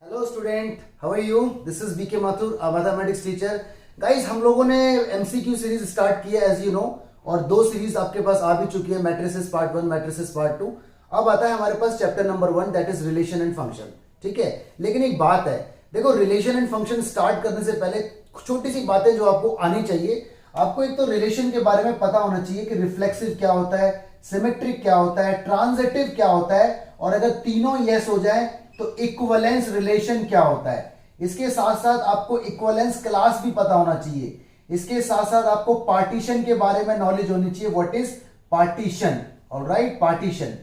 Hello student, how are you? This is BK Mathur, a mathematics teacher. Guys, हम लोगों ने MCQ series start की है एज यू नो, और दो सीरीज आपके पास आ भी चुकी है, मैट्रिसेस पार्ट 1, मैट्रिसेस पार्ट 2। अब आता है हमारे पास chapter number 1, that is relation and function. ठीक है, लेकिन एक बात है, देखो रिलेशन एंड फंक्शन स्टार्ट करने से पहले छोटी सी बातें जो आपको आनी चाहिए। आपको एक तो रिलेशन के बारे में पता होना चाहिए कि रिफ्लेक्सिव क्या होता है, सिमेट्रिक क्या होता है, ट्रांजिटिव क्या होता है, और अगर तीनों यस हो जाए तो इक्विवेलेंस रिलेशन क्या होता है। इसके साथ साथ आपको इक्विवेलेंस क्लास भी पता होना चाहिए। इसके साथ साथ आपको पार्टीशन के बारे में नॉलेज होनी चाहिए, what is partition. Alright, partition.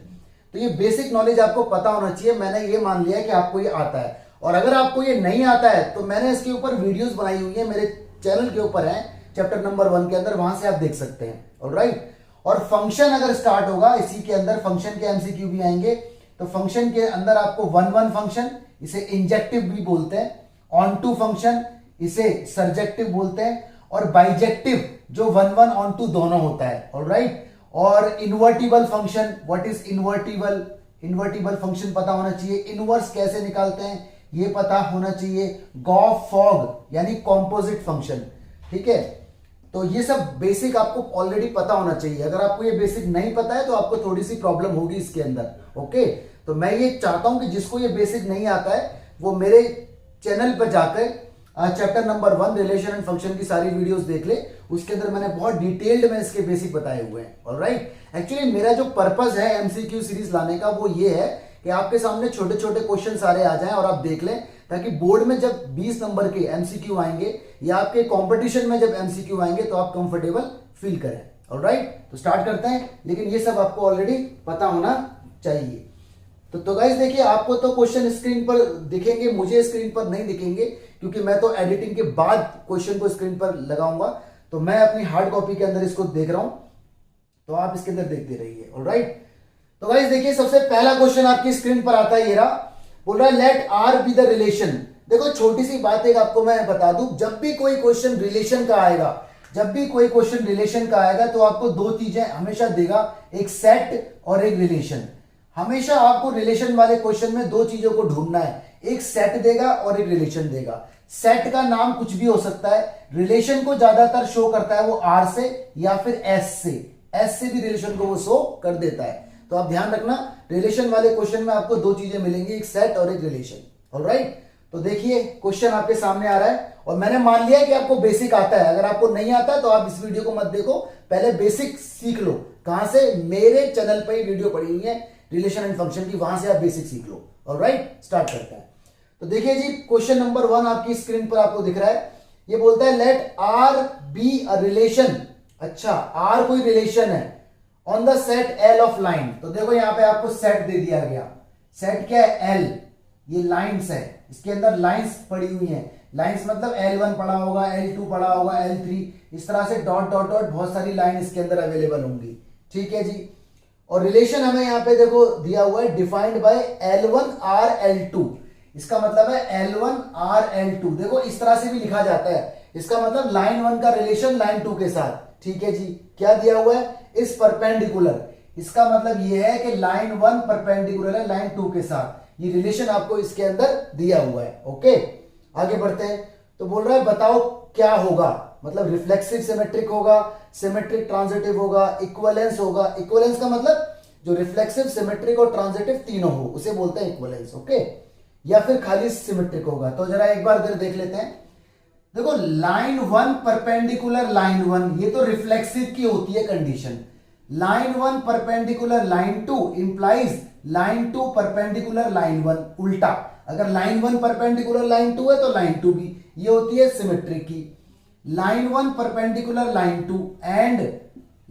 तो ये बेसिक नॉलेज आपको पता होना चाहिए। मैंने ये मान लिया कि आपको ये आता है, और अगर आपको ये नहीं आता है तो मैंने इसके ऊपर वीडियोस बनाई हुई है, मेरे चैनल के ऊपर है, चैप्टर नंबर 1 के अंदर, वहां से आप देख सकते हैं। ऑलराइट, और फंक्शन अगर स्टार्ट होगा, इसी के अंदर फंक्शन के एमसीक्यू भी आएंगे। तो फंक्शन के अंदर आपको वन फंक्शन, इसे इंजेक्टिव भी बोलते हैं, ऑन टू फंक्शन, इसे सर्जेक्टिव बोलते हैं, और बाइजेक्टिव जो वन ऑन टू दोनों होता है। ऑलराइट, और invertible function, what is invertible, invertible function पता होना चाहिए। इनवर्स कैसे निकालते हैं ये पता होना चाहिए। गॉफ फॉग यानी कॉम्पोजिट फंक्शन। ठीक है, तो ये सब बेसिक आपको ऑलरेडी पता होना चाहिए। अगर आपको ये बेसिक नहीं पता है तो आपको थोड़ी सी प्रॉब्लम होगी इसके अंदर। ओके, तो मैं ये चाहता हूं कि जिसको ये बेसिक नहीं आता है वो मेरे चैनल पर जाकर chapter number 1 relation and function की सारी वीडियोस देख ले। उसके अंदर मैंने बहुत डिटेल्ड में इसके बेसिक बताए हुए हैं। ऑलराइट, एक्चुअली मेरा जो पर्पस है एमसीक्यू सीरीज लाने का वो ये है कि आपके सामने छोटे छोटे क्वेश्चन सारे आ जाएं और आप देख लें, ताकि बोर्ड में जब 20 नंबर के एमसीक्यू आएंगे या आपके कंपटीशन में जब एमसीक्यू आएंगे तो आप कंफर्टेबल फील करें। ऑलराइट, तो स्टार्ट करते हैं, लेकिन ये सब आपको ऑलरेडी पता होना चाहिए। तो गाइस देखिए, आपको तो क्वेश्चन स्क्रीन पर दिखेंगे, मुझे स्क्रीन पर नहीं दिखेंगे, क्योंकि मैं तो एडिटिंग के बाद क्वेश्चन को स्क्रीन पर लगाऊंगा। तो मैं अपनी हार्ड कॉपी के अंदर इसको देख रहा हूं, तो आप इसके अंदर देखते रहिए। ऑलराइट, तो गाइस देखिए, सबसे पहला क्वेश्चन आपकी स्क्रीन पर आता है, ये रहा। बोल रहा है let R be the relation. देखो छोटी सी बात एक आपको मैं बता दूं, जब भी कोई क्वेश्चन रिलेशन का आएगा, जब भी कोई क्वेश्चन रिलेशन का आएगा तो आपको दो चीजें हमेशा देगा, एक सेट और एक रिलेशन। हमेशा आपको रिलेशन वाले क्वेश्चन में दो चीजों को ढूंढना है, एक सेट देगा और एक रिलेशन देगा। सेट का नाम कुछ भी हो सकता है, रिलेशन को ज्यादातर शो करता है वो आर से या फिर एस से, एस से भी रिलेशन को वो शो कर देता है। तो आप ध्यान रखना, रिलेशन वाले क्वेश्चन में आपको दो चीजें मिलेंगी, एक सेट और एक रिलेशन। ऑलराइट, तो देखिए क्वेश्चन आपके सामने आ रहा है, और मैंने मान लिया कि आपको बेसिक आता है। अगर आपको नहीं आता तो आप इस वीडियो को मत देखो, पहले बेसिक सीख लो। कहां से? मेरे चैनल पर ही वीडियो पड़ी हुई है रिलेशन एंड फंक्शन की, वहां से आप बेसिक सीख लो। ऑलराइट, स्टार्ट करते हैं। तो देखिए जी, क्वेश्चन नंबर 1 आपकी स्क्रीन पर आपको दिख रहा है। ये बोलता है let R be a relation. अच्छा, आर कोई रिलेशन है on the set L of line. तो देखो यहां पे आपको सेट दे दिया गया। सेट क्या है? एल। ये लाइंस है, इसके अंदर लाइंस पड़ी हुई हैं। लाइंस मतलब L1 पड़ा होगा, L2 पड़ा होगा, L3, इस तरह से डॉट डॉट डॉट बहुत सारी लाइन इसके अंदर अवेलेबल होंगी। ठीक है जी, और रिलेशन हमें यहां पे देखो दिया हुआ है, defined by L1 R L2। इसका मतलब है L1 R L2। देखो इस तरह से भी लिखा जाता है, इसका मतलब लाइन 1 का रिलेशन लाइन 2 के साथ। ठीक है जी, क्या दिया हुआ है? इस परपेंडिकुलर। इसका मतलब यह है कि लाइन 1 परपेंडिकुलर है लाइन 2 के साथ। ये रिलेशन आपको इसके अंदर दिया हुआ है। ओके, आगे बढ़ते हैं। तो बोल रहा है बताओ क्या होगा, मतलब रिफ्लेक्सिव सिमेट्रिक होगा, सिमेट्रिक ट्रांजिटिव होगा, इक्विवेलेंस होगा। इक्विवेलेंस का मतलब जो रिफ्लेक्सिव सिमेट्रिक और ट्रांजिटिव तीनों हो उसे बोलते हैं इक्विवेलेंस। ओके, या फिर खाली सिमेट्रिक होगा। तो जरा एक बार इधर देख लेते हैं। देखो लाइन 1 परपेंडिकुलर लाइन 1, ये तो रिफ्लेक्सिव की होती है condition. Line 1 perpendicular line 2 implies line 2 perpendicular line 1। उल्टा, अगर लाइन 1 परपेंडिकुलर लाइन 2 है तो लाइन 2 भी, ये होती है सिमेट्रिक की। Line 1 perpendicular line 2 and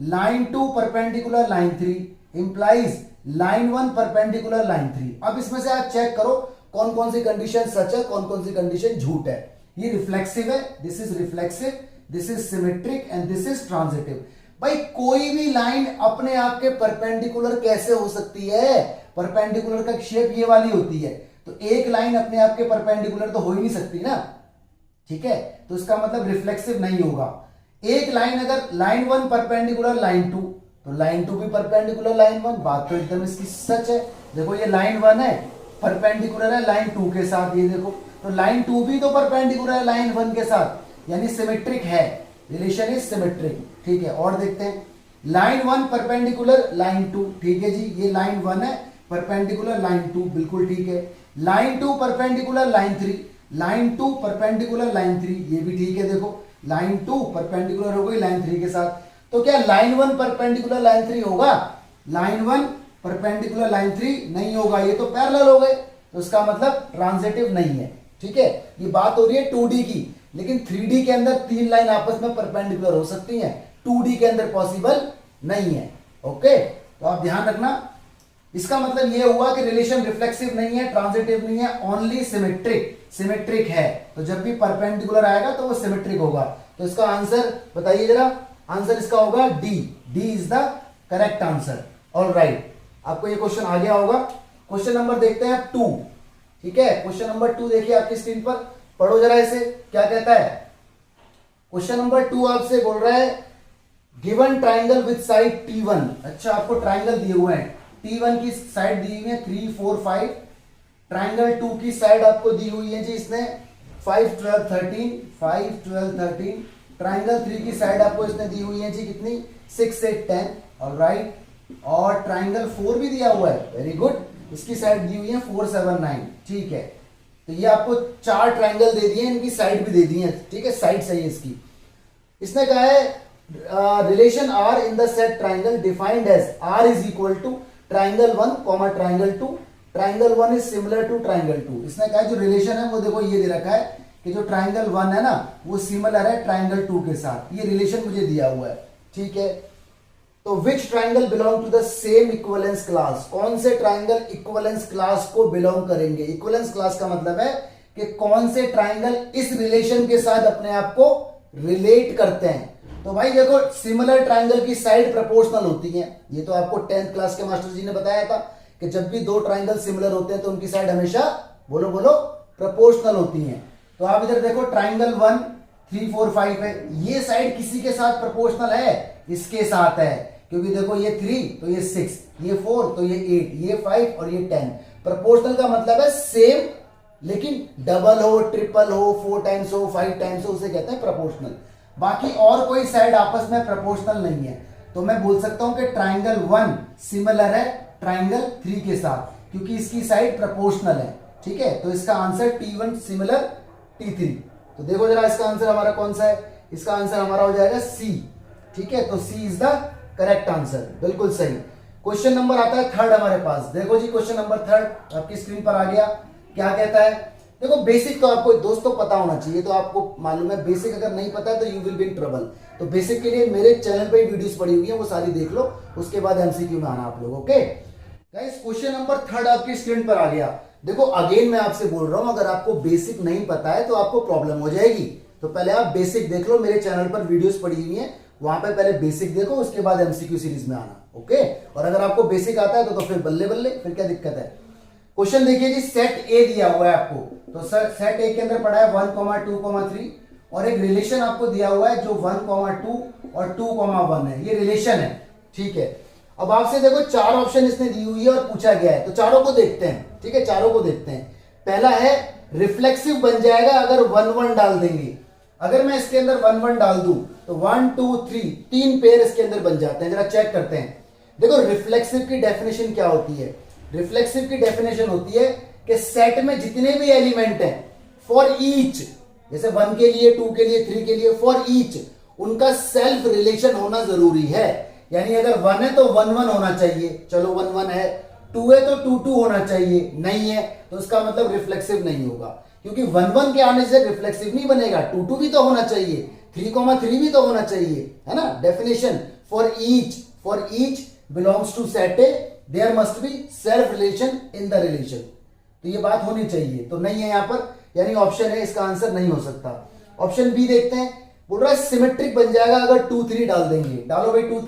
line 2 perpendicular line 3 implies line 1 perpendicular line 3। अब इसमें से आप चेक करो कौन कौन सी कंडीशन सच है, कौन कौन सी कंडीशन झूठ है। ये रिफ्लेक्सिव है, this is reflexive, this is symmetric and this is transitive. भाई कोई भी लाइन अपने आप के परपेंडिकुलर कैसे हो सकती है? परपेंडिकुलर का शेप ये वाली होती है, तो एक लाइन अपने आप के परपेंडिकुलर तो हो ही नहीं सकती ना। ठीक है, तो इसका मतलब रिफ्लेक्सिव नहीं होगा। एक लाइन अगर लाइन 1 परपेंडिकुलर लाइन 2, तो लाइन 2 भी परपेंडिकुलर लाइन 1, बात तो एकदम इसकी सच है। देखो ये लाइन 1 है, परपेंडिकुलर है लाइन 2 के साथ, ये देखो, तो लाइन 2 भी तो परपेंडिकुलर है लाइन 1 के साथ, यानी सिमेट्रिक है, रिलेशन इज सिमेट्रिक। ठीक है, और देखते हैं, लाइन 1 परपेंडिकुलर लाइन 2, ठीक है जी, ये लाइन 1 है परपेंडिकुलर लाइन 2, बिल्कुल ठीक है। Line 2 perpendicular line 3, line 2 perpendicular line 3, ये भी ठीक है, देखो लाइन 2 परपेंडिकुलर हो गई लाइन 3 के साथ। तो क्या लाइन 1 परपेंडिकुलर लाइन 3 होगा? लाइन 1 परपेंडिकुलर लाइन 3 नहीं होगा, ये तो पैरेलल हो गए, तो इसका मतलब ट्रांजिटिव नहीं है। ठीक है, ये बात हो रही है 2D की, लेकिन 3D के अंदर 3 लाइन आपस में परपेंडिकुलर हो सकती हैं, 2D के अंदर पॉसिबल नहीं है। ओके, तो आप ध्यान रखना, इसका मतलब ये हुआ कि रिलेशन रिफ्लेक्सिव नहीं है, ट्रांजिटिव नहीं है, ओनली सिमेट्रिक, सिमेट्रिक है। तो जब भी परपेंडिकुलर आएगा तो वो सिमेट्रिक होगा। तो इसका आंसर बताइए जरा, आंसर इसका होगा D, D is the correct answer. Alright, आपको ये क्वेश्चन आ गया होगा। क्वेश्चन नंबर देखते हैं 2। ठीक है, क्वेश्चन नंबर 2 देखिए आपकी स्क्रीन पर, पढ़ो जरा इसे, क्या कहता है। क्वेश्चन नंबर 2 आपसे बोल रहा है given triangle with side T1। अच्छा, आपको ट्राइंगल दिए हुए हैं, T1 की साइड दी हुई है 3, 4, 5, ट्राइंगल 2 की साइड आपको दी हुई है जी इसने 5, 12, 13, 5, 12, 13, ट्राइंगल 3 की साइड आपको इसने दी हुई है जी कितनी, 6, 8, 10। ऑलराइट, और ट्राइंगल 4 भी दिया हुआ है, वेरी गुड, इसकी साइड दी हुई है 4, 7, 9। ठीक है, तो ये आपको 4 ट्राइंगल दे दिए, इनकी साइड भी दे दी है। ठीक है, साइड सही है इसकी। इसने कहा है relation R in the set triangle defined as R is equal to triangle 1 comma triangle 2, triangle 1 is similar to triangle 2। इसने कहा जो रिलेशन है वो देखो ये दे रखा है कि जो ट्राइंगल 1 है ना वो सिमिलर है ट्राइंगल 2 के साथ, ये रिलेशन मुझे दिया हुआ है। ठीक है, तो which triangle belong to the same equivalence class, कौन से ट्राइंगल इक्विवेलेंस क्लास को बिलोंग करेंगे। इक्विवेलेंस क्लास का मतलब है कि कौन से ट्राइंगल इस रिलेशन के साथ अपने आप को रिलेट करते हैं। तो भाई देखो, सिमिलर ट्राइंगल की साइड प्रोपोर्शनल होती है, ये तो आपको 10th क्लास के मास्टर जी ने बताया था कि जब भी 2 ट्राइंगल सिमिलर होते हैं तो उनकी साइड हमेशा बोलो बोलो प्रोपोर्शनल होती हैं। तो आप इधर देखो, ट्राइंगल 1, 3, 4, 5 है, ये साइड किसी के साथ प्रोपोर्शनल है, इसके साथ है, क्योंकि देखो ये 3 तो ये 6, ये 4 तो ये 8, ये 5 और ये 10। प्रोपोर्शनल का मतलब है सेम, लेकिन डबल हो, ट्रिपल हो, 4 टाइम्स हो, 5 टाइम्स हो, उसे कहते हैं प्रोपोर्शनल। बाकी और कोई साइड आपस में प्रोपोर्शनल नहीं है, तो मैं बोल सकता हूं कि ट्राइंगल 1 सिमिलर है ट्राइंगल 3 के साथ, क्योंकि इसकी साइड प्रोपोर्शनल है। ठीक है, तो इसका आंसर T1 सिमिलर T3। तो देखो जरा इसका आंसर हमारा कौन सा है, इसका आंसर हमारा हो जाएगा C। ठीक है, तो C is the correct answer, बिल्कुल सही। क्वेश्चन नंबर आता है 3 हमारे पास, देखो जी क्वेश्चन नंबर 3 आपकी स्क्रीन पर आ गया। क्या कहता है, देखो बेसिक तो आपको दोस्तों पता होना चाहिए, तो आपको मालूम है, बेसिक अगर नहीं पता है तो you will be in trouble. तो बेसिक के लिए मेरे चैनल पे वीडियोस पड़ी हुई है, वो सारी देख लो, उसके बाद एमसीक्यू में आना आप लोग। ओके गाइस, क्वेश्चन नंबर 3 आपकी स्क्रीन पर आ गया। देखो अगेन मैं आपसे बोल रहा हूं, अगर आपको बेसिक नहीं पता है तो आपको प्रॉब्लम हो जाएगी। तो पहले आप बेसिक देख लो, मेरे चैनल पर वीडियोस पड़ी हुई है, वहां पे पहले बेसिक देखो, उसके बाद एमसीक्यू सीरीज में आना। ओके, और अगर आपको बेसिक आता है तो फिर बल्ले बल्ले, फिर क्या दिक्कत है। क्वेश्चन देखिए जी, सेट ए दिया हुआ है आपको, तो सर सेट ए के अंदर पड़ा है 1, 2, 3 और एक रिलेशन आपको दिया हुआ है जो 1, 2 और 2, 1 है, ये रिलेशन है। ठीक है, अब आपसे देखो 4 ऑप्शन इसने दी हुई है और पूछा गया है, तो चारों को देखते हैं। ठीक है, चारों को देखते हैं। पहला है रिफ्लेक्सिव बन जाएगा अगर 1, 1 डाल देंगे। अगर मैं इसके अंदर 1, 1 डाल दूं तो 1, 2, 3 3 पेयर इसके अंदर बन जाते हैं। जरा चेक करते हैं। देखो रिफ्लेक्सिव की डेफिनेशन क्या होती है, रिफ्लेक्सिव की डेफिनेशन होती है कि सेट में जितने भी एलिमेंट हैं, फॉर ईच, जैसे 1 के लिए, 2 के लिए, 3 के लिए, फॉर ईच उनका सेल्फ रिलेशन होना जरूरी है। यानी अगर 1 है तो 1, 1 होना चाहिए, चलो 1, 1 है। 2 है तो 2, 2 होना चाहिए, नहीं है तो उसका मतलब रिफ्लेक्सिव नहीं होगा, क्योंकि 1, 1 के आने से रिफ्लेक्सिव नहीं बनेगा। 2, 2 भी तो होना चाहिए, 3, 3 भी तो होना चाहिए, है ना। Definition for each belongs to set A, there must be self relation in the relation. तो ये बात होनी चाहिए, तो नहीं है यहां पर, यानी ऑप्शन है इसका आंसर नहीं हो सकता। ऑप्शन बी देखते हैं, बोल रहा है सिमेट्रिक बन जाएगा अगर 2, 3 डाल देंगे। डालो भाई 2,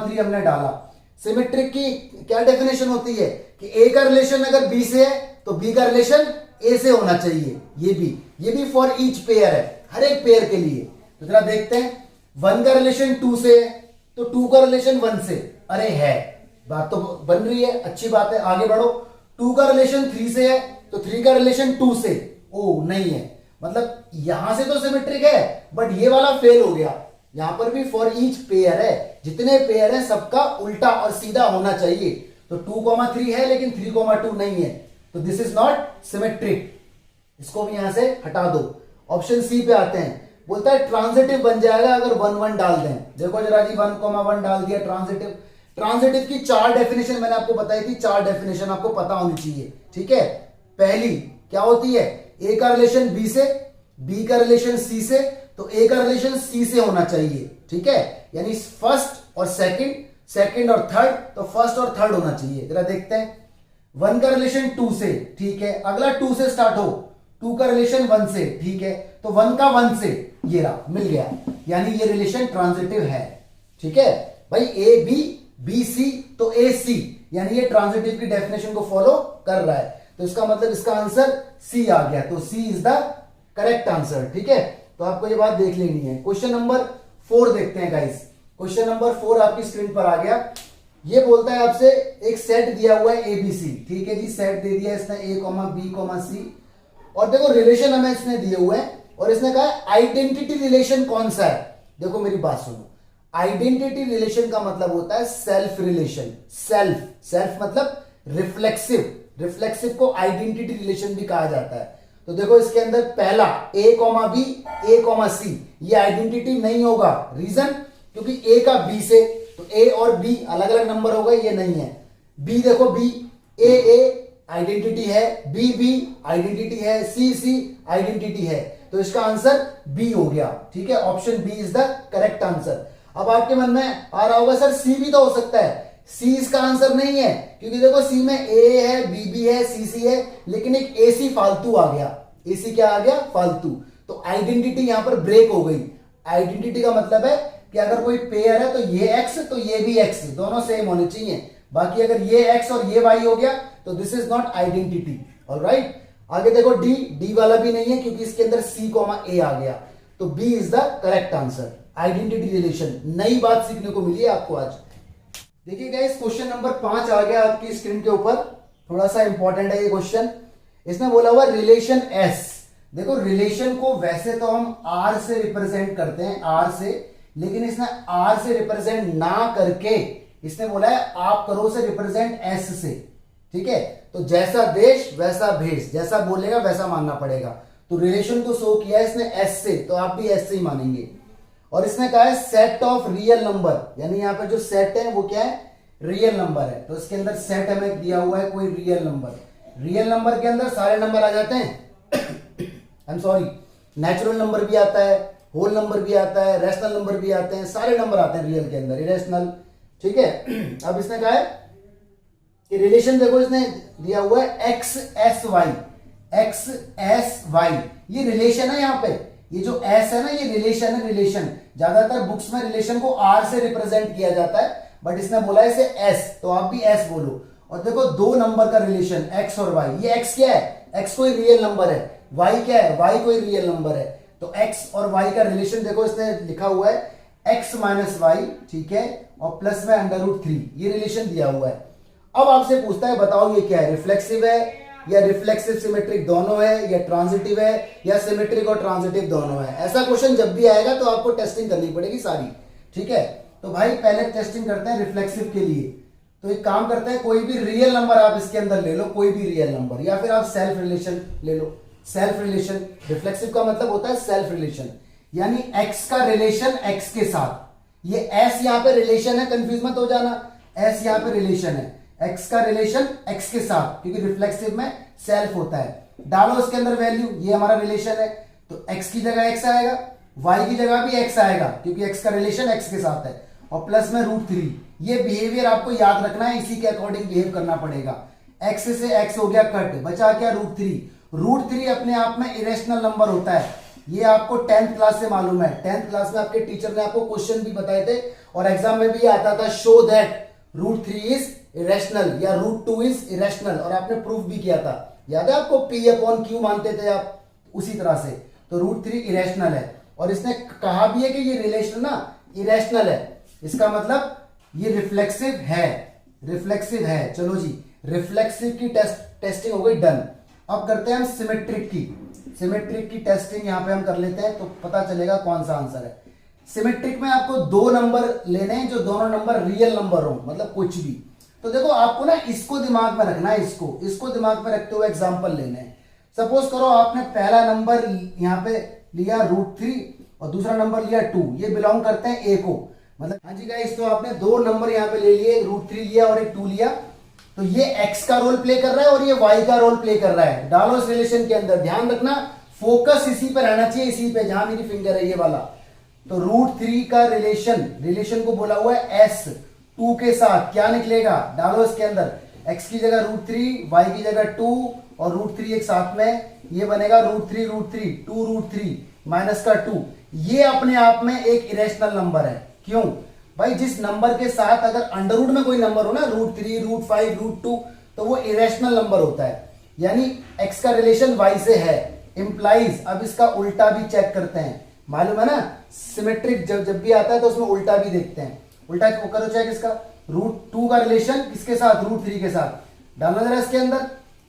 3 हमने डाला। सिमेट्रिक की क्या डेफिनेशन होती है कि ए का रिलेशन अगर बी से है तो बी का रिलेशन ए से होना चाहिए। ये भी फॉर ईच पेयर है, हर एक पेयर के लिए। तो जरा देखते हैं, 1 का रिलेशन 2 से है तो 2 का रिलेशन 1 से, अरे है, बात तो बन रही है, अच्छी बात है, आगे बढ़ो। 2 का रिलेशन 3 से है, तो 3 का रिलेशन 2 से, ओ नहीं है, मतलब यहां से तो सिमेट्रिक है बट ये वाला फेल हो गया। यहां पर भी फॉर ईच पेयर है, जितने पेयर है सबका उल्टा और सीधा होना चाहिए। तो 2,3 है लेकिन 3,2 नहीं है, तो दिस इज नॉट सिमेट्रिक। इसको भी यहां से हटा दो। ऑप्शन सी पे आते हैं, बोलता है ट्रांजिटिव बन जाएगा अगर 1 1 डाल दें। देखो जरा जी 1,1 डाल दिया ट्रांजिटिव। ट्रांजिटिव की 4 डेफिनेशन मैंने आपको बताई थी, 4 डेफिनेशन आपको पता होनी चाहिए, ठीक है। पहली क्या होती है, ए का रिलेशन बी से, बी का रिलेशन सी से, तो ए का रिलेशन सी से होना चाहिए, ठीक है। यानी फर्स्ट और सेकंड, सेकंड और थर्ड, तो फर्स्ट और थर्ड होना चाहिए। जरा देखते हैं, 1 का रिलेशन 2 से, ठीक है, अगला 2 से स्टार्ट हो, 2 का रिलेशन 1 से, ठीक है, तो 1 का 1 से, ये रहा, मिल गया, यानी ये रिलेशन ट्रांजिटिव है, ठीक है भाई। ए बी, बी सी, तो ए सी, यानी ये ट्रांजिटिव की डेफिनेशन को फॉलो कर रहा है, तो इसका मतलब इसका आंसर सी आ गया, तो सी इज द करेक्ट आंसर, ठीक है। तो आपको ये बात देख लेनी है। क्वेश्चन नंबर 4 देखते हैं गाइस। क्वेश्चन नंबर 4 आपकी स्क्रीन पर आ गया। ये बोलता है आपसे एक सेट दिया हुआ है एबीसी, ठीक है जी, सेट दे दिया इसने ए कॉमा बी कॉमा सी, और देखो रिलेशन हमें इसने दिए हुए हैं, और इसने कहा आइडेंटिटी रिलेशन कौन सा है। देखो मेरी बात सुनो, आइडेंटिटी रिलेशन का मतलब होता है सेल्फ रिलेशन। सेल्फ, सेल्फ मतलब रिफ्लेक्सिव, रिफ्लेक्सिव को आइडेंटिटी रिलेशन भी कहा जाता है। तो देखो इसके अंदर पहला ए कॉमा बी, ए कॉमा सी, ये आइडेंटिटी नहीं होगा। रीजन, क्योंकि ए का बी से, तो ए और बी अलग अलग नंबर हो गए, ये नहीं है। बी देखो, बी ए आइडेंटिटी है, बी बी आइडेंटिटी है, सी सी आइडेंटिटी है, तो इसका आंसर बी हो गया, ठीक है। Option B is the correct answer. अब आपके मन में आ रहा होगा सर सी भी तो हो सकता है। सी इसका आंसर नहीं है, क्योंकि देखो सी में ए है, बी बी है, सी सी है, लेकिन एक ए सी फालतू आ गया। ए सी क्या आ गया, फालतू, तो आइडेंटिटी यहां पर ब्रेक हो गई। आइडेंटिटी का मतलब है कि अगर कोई पेयर है तो ये एक्स तो ये भी एक्स, दोनों सेम होने चाहिए। बाकी अगर ये एक्स और ये वाई हो गया तो this is not identity, alright. आगे देखो डी, डी वाला भी नहीं है क्योंकि इसके अंदर सी कॉमा ए आ गया, तो B is the correct answer. Identity relation, नई बात सीखने को मिली है आपको आज। देखिए गाइस, क्वेश्चन नंबर 5 आ गया आपकी स्क्रीन के ऊपर, थोड़ा सा इंपॉर्टेंट है ये क्वेश्चन। इसमें बोला हुआ रिलेशन एस। देखो रिलेशन को वैसे तो हम आर से रिप्रेजेंट करते हैं, आर से, लेकिन इसने आर से रिप्रेजेंट ना करके इसने बोला है आप करो से रिप्रेजेंट एस से, ठीक है। तो जैसा देश वैसा भेष, जैसा बोलेगा वैसा मानना पड़ेगा। तो रिलेशन को शो किया है इसने एस से, तो आप भी एस से ही मानेंगे। और इसने कहा है सेट ऑफ रियल नंबर, यानी यहां पर जो सेट है वो क्या है, रियल नंबर है। तो इसके अंदर सेट हमें दिया हुआ है कोई रियल नंबर। रियल नंबर के अंदर सारे नंबर आ जाते हैं, I am sorry, natural number भी आता है, होल नंबर भी आता है, रैशनल नंबर भी आते हैं, सारे नंबर आते हैं रियल के अंदर, इरेशनल, ठीक है। अब इसने कहा है कि रिलेशन देखो इसने दिया हुआ है X S Y, X S Y, ये रिलेशन है। यहाँ पे ये जो एस है ना, ये रिलेशन है, रिलेशन। ज्यादातर बुक्स में रिलेशन को आर से रिप्रेजेंट किया जाता है, बट इसने बोला इसे एस, तो आप भी एस बोलो। और देखो दो नंबर का रिलेशन एक्स और वाई, ये एक्स क्या है, एक्स कोई रियल नंबर है, वाई क्या है, वाई कोई रियल नंबर है। तो एक्स और वाई का रिलेशन देखो इसने लिखा हुआ है एक्स माइनस वाई, ठीक है, और प्लस में √3, ये रिलेशन दिया हुआ है। अब आपसे पूछता है बताओ ये क्या है, रिफ्लेक्सिव है या रिफ्लेक्सिव सिमेट्रिक दोनों है, या ट्रांजिटिव है, या सिमेट्रिक और ट्रांजिटिव दोनों है। ऐसा क्वेश्चन जब भी आएगा तो आपको टेस्टिंग करनी पड़ेगी सारी, ठीक है। तो भाई पहले टेस्टिंग करते हैं रिफ्लेक्सिव के लिए। तो एक काम करते हैं, कोई भी रियल नंबर आप इसके अंदर ले लो, कोई भी रियल नंबर, या फिर आप सेल्फ रिलेशन ले लो। सेल्फ रिलेशन, रिफ्लेक्सिव का मतलब होता है सेल्फ रिलेशन, यानी एक्स का रिलेशन एक्स के साथ। ये एस यहाँ पे रिलेशन है, कंफ्यूज मत हो जाना, एस यहाँ पे रिलेशन है, एक्स का रिलेशन एक्स के साथ, क्योंकि रिफ्लेक्सिव में सेल्फ होता है। डालो इसके अंदर वैल्यू, ये हमारा रिलेशन है, तो एक्स की जगह एक्स आएगा, वाई की जगह भी एक्स आएगा, क्योंकि एक्स का रिलेशन एक्स के साथ है, और प्लस में √3। ये बिहेवियर आपको याद रखना है, इसी के अकॉर्डिंग बिहेव करना पड़ेगा। एक्स से एक्स हो गया कट, बचा क्या √3। √3 अपने आप में इरेशनल नंबर होता है, ये आपको 10th क्लास से मालूम है। 10th क्लास में आपके टीचर ने आपको क्वेश्चन भी बताए थे, और एग्जाम में भी आता था, शो दैट √3 इज इरेशनल या √2 इज इरेशनल, और आपने प्रूफ भी किया था, याद है आपको, P/Q मानते थे आप, उसी तरह से। तो √3 इरेशनल है, और इसने कहा भी है कि ये रिलेशन ना इरेशनल है, इसका मतलब ये रिफ्लेक्सिव है, रिफ्लेक्सिव है। चलो जी, रिफ्लेक्सिव की टेस्टिंग हो गई डन। अब करते हैं हम सिमेट्रिक की टेस्टिंग यहां पे हम कर लेते हैं तो पता चलेगा कौन सा आंसर है। सिमेट्रिक में आपको दो नंबर लेने हैं जो दोनों नंबर रियल नंबर हो, मतलब कुछ भी। तो देखो आपको ना इसको दिमाग में रखना है, इसको दिमाग में रखते हुए एग्जांपल लेने हैं। सपोज करो आपने पहला नंबर यहाँ पे लिया √3 और दूसरा नंबर लिया 2, ये बिलोंग करते हैं ए को, मतलब हाँ जी गाइस। तो आपने दो नंबर यहाँ पे ले लिए, √3 लिया और एक 2 लिया, तो ये x का रोल प्ले कर रहा है और ये y का रोल प्ले कर रहा है। डालो इस रिलेशन के अंदर, ध्यान रखना फोकस इसी पे रहना चाहिए, इसी पे जहां मेरी फिंगर है ये वाला। तो √3 का रिलेशन को बोला हुआ है s 2 के साथ, क्या निकलेगा डालो इसके अंदर, x की जगह √3, y की जगह 2 और √3 एक साथ में, ये बनेगा √3 2√3 माइनस का 2। ये अपने आप में एक इरेशनल नंबर है। क्यों भाई? जिस नंबर के साथ अगर अंडर रूट में कोई नंबर हो ना, √3 √5 √2, तो वो इरेशनल नंबर होता है, यानी x का रिलेशन y से है, इंप्लाइज। अब इसका उल्टा भी चेक करते हैं, मालूम है ना सिमेट्रिक जब भी आता है तो उसमें उल्टा भी देखते हैं। उल्टा करो चेक इसका, √2 का रिलेशन किसके साथ, √3 के साथ। डालना जरा इसके अंदर,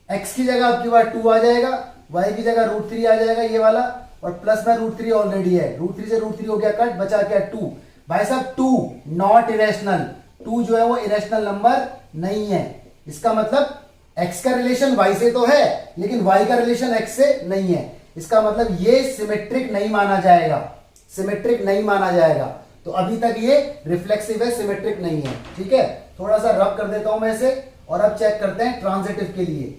x की जगह आपके पास 2 आ जाएगा, y की जगह √3 आ जाएगा ये वाला, और प्लस में √3 ऑलरेडी है, √3 से √3 हो गया कट, बचा क्या 2। भाई साहब 2 नॉट इरेशनल, 2 जो है वो इरेशनल नंबर नहीं है। इसका मतलब x का रिलेशन y से तो है लेकिन y का रिलेशन x से नहीं है। इसका मतलब ये सिमेट्रिक नहीं माना जाएगा, सिमेट्रिक नहीं माना जाएगा। तो अभी तक ये रिफ्लेक्सिव है, सिमेट्रिक नहीं है। ठीक है, थोड़ा सा रब कर देता हूं मैं इसे, और अब चेक करते हैं ट्रांजिटिव के लिए।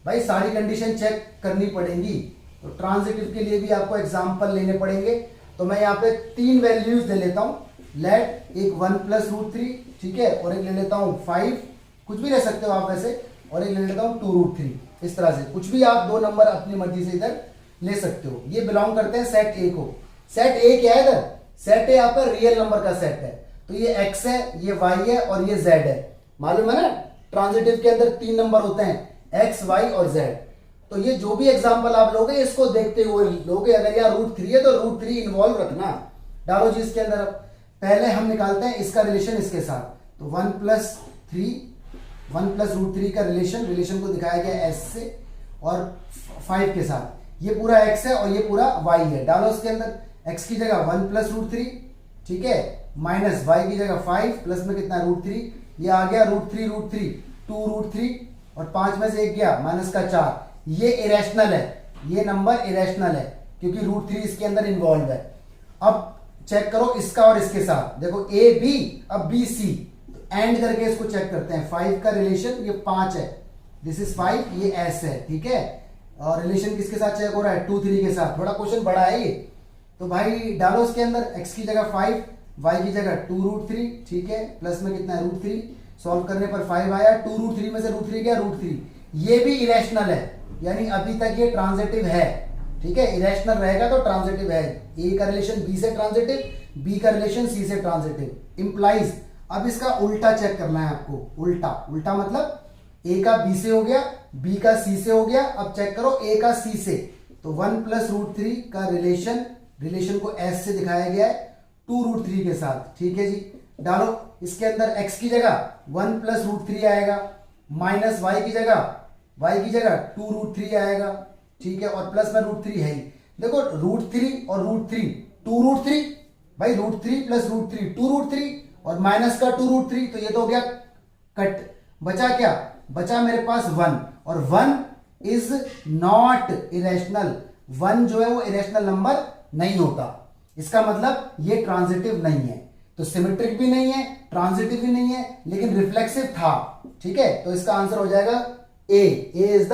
भाई सारी कंडीशन चेक करनी पड़ेंगी, तो ट्रांजिटिव के लिए भी आपको एग्जांपल लेने पड़ेंगे। तो मैं यहाँ पे 3 वैल्यूज ले लेता हूं, लेट एक 1 + √3, ठीक है, और एक ले लेता हूं 5, कुछ भी ले सकते हो आप वैसे, और एक ले लेता हूं 2√3। इस तरह से कुछ भी आप दो नंबर अपनी मर्जी से इधर ले सकते हो। ये बिलोंग करते हैं सेट ए को। सेट ए क्या है इधर? सेट ए आपका रियल नंबर का सेट है। तो ये x है, ये y है और ये z है। मालूम है ना ट्रांजिटिव के अंदर 3 नंबर होते हैं, x, y और z। तो ये जो भी एग्जांपल आप लोगे इसको देखते हुए लोगे। अगर यहाँ √3 है तो √3 इन्वॉल्व रखना। डालो जी इसके अंदर। अब पहले हम निकालते हैं इसका रिलेशन इसके साथ। तो 1 + √3 का रिलेशन को दिखाया गया s से और 5 के साथ। ये पूरा x है और ये पूरा y है। डालो इसके अंदर, x की जगह 1 + √3, ठीक है, माइनस y की जगह 5, प्लस में कितना √3, ये आ गया √3 2√3 और 5 में से 1 गया माइनस का 4। ये इरेशनल है, ये नंबर इरेशनल है क्योंकि √3 इसके अंदर इन्वॉल्व है। अब चेक करो इसका और इसके साथ, देखो ए बी, अब बी सी, एंड करके इसको चेक करते हैं। 5 का रिलेशन ये 5 है, दिस इज 5, ये एस है, ठीक है। और रिलेशन किसके साथ चेक हो रहा है? 2 3 के साथ। थोड़ा क्वेश्चन बड़ा है ये, तो भाई डालो इसके अंदर, x की जगह 5, y की जगह 2√3, ठीक है, प्लस में कितना है √3, सॉल्व करने पर 5 आया, 2√3 में से √3 गया √3। ये भी इरेशनल है, यानी अभी तक ये ट्रांजिटिव है, ठीक है। इरेशनल रहेगा तो ट्रांजिटिव है। ए का रिलेशन बी से ट्रांजिटिव, बी का रिलेशन सी से ट्रांजिटिव, इंप्लाइज। अब इसका उल्टा चेक करना है आपको। उल्टा मतलब ए का बी से हो गया, बी का सी से हो गया। अब चेक करो ए का सी से, तो 1 + √3 का रिलेशन को एस से दिखाया गया है 2√3 के साथ, ठीक है जी। डालो इसके अंदर, x की जगह 1 + √3 आएगा, माइनस y की जगह 2√3 आएगा, ठीक है, और प्लस में √3 है ही। देखो √3 और √3 2√3, भाई √3 + √3 2√3 और माइनस का 2√3, तो ये तो हो गया कट। बचा क्या? बचा मेरे पास 1, और 1 इज नॉट इरेशनल। 1 जो है वो इरेशनल नंबर नहीं होता। इसका मतलब ये ट्रांजिटिव नहीं है, तो सिमेट्रिक भी नहीं है, ट्रांजिटिव भी नहीं है, लेकिन रिफ्लेक्सिव था, ठीक है। तो इसका आंसर हो जाएगा A is the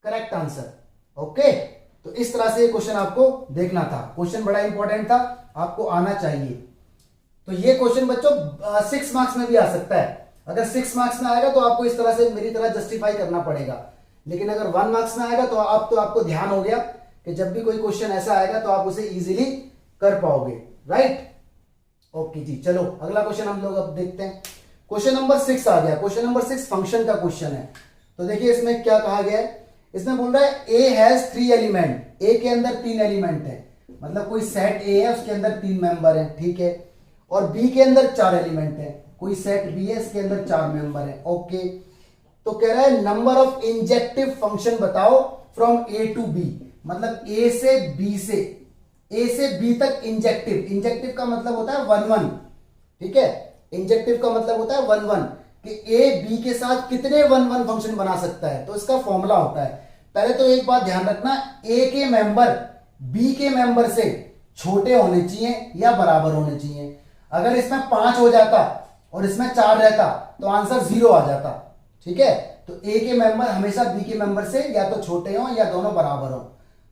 correct answer. Okay, तो इस तरह से ये क्वेश्चन आपको देखना था। क्वेश्चन बड़ा इंपॉर्टेंट था, आपको आना चाहिए। तो ये क्वेश्चन बच्चों 6 मार्क्स में भी आ सकता है। अगर 6 मार्क्स में आएगा तो आपको इस तरह से मेरी तरह जस्टिफाई करना पड़ेगा, लेकिन अगर 1 मार्क्स में आएगा तो आपको ध्यान हो गया कि जब भी कोई क्वेश्चन ऐसा आएगा तो आप उसे इजीली कर पाओगे, राइट। ओके जी, चलो अगला क्वेश्चन हम लोग अब देखते हैं। क्वेश्चन नंबर 6 आ गया। क्वेश्चन नंबर 6 फंक्शन का क्वेश्चन है। तो देखिए इसमें क्या कहा गया है। इसमें बोल रहा है ए हैज 3 एलिमेंट, ए के अंदर 3 एलिमेंट है, मतलब कोई सेट ए है उसके अंदर 3 मेंबर है, ठीक है, और बी के अंदर 4 एलिमेंट है, कोई सेट बी है इसके अंदर 4 मेंबर है। ओके, तो कह रहा है नंबर ऑफ इंजेक्टिव फंक्शन बताओ फ्रॉम ए टू बी, मतलब ए से बी तक इंजेक्टिव। इंजेक्टिव का मतलब होता है 1 1, ठीक है। इंजेक्टिव का मतलब होता है 1 1 कि ए बी के साथ कितने 1 1 फंक्शन बना सकता है, तो इसका फॉर्मूला होता है। पहले तो एक बात ध्यान रखना, ए के मेंबर बी के मेंबर से छोटे होने चाहिए या बराबर होने चाहिए। अगर इसमें 5 हो जाता और इसमें 4 रहता तो आंसर 0 आ जाता, ठीक है। तो ए के मेंबर हमेशा बी के मेंबर से या तो छोटे हो या दोनों बराबर हो।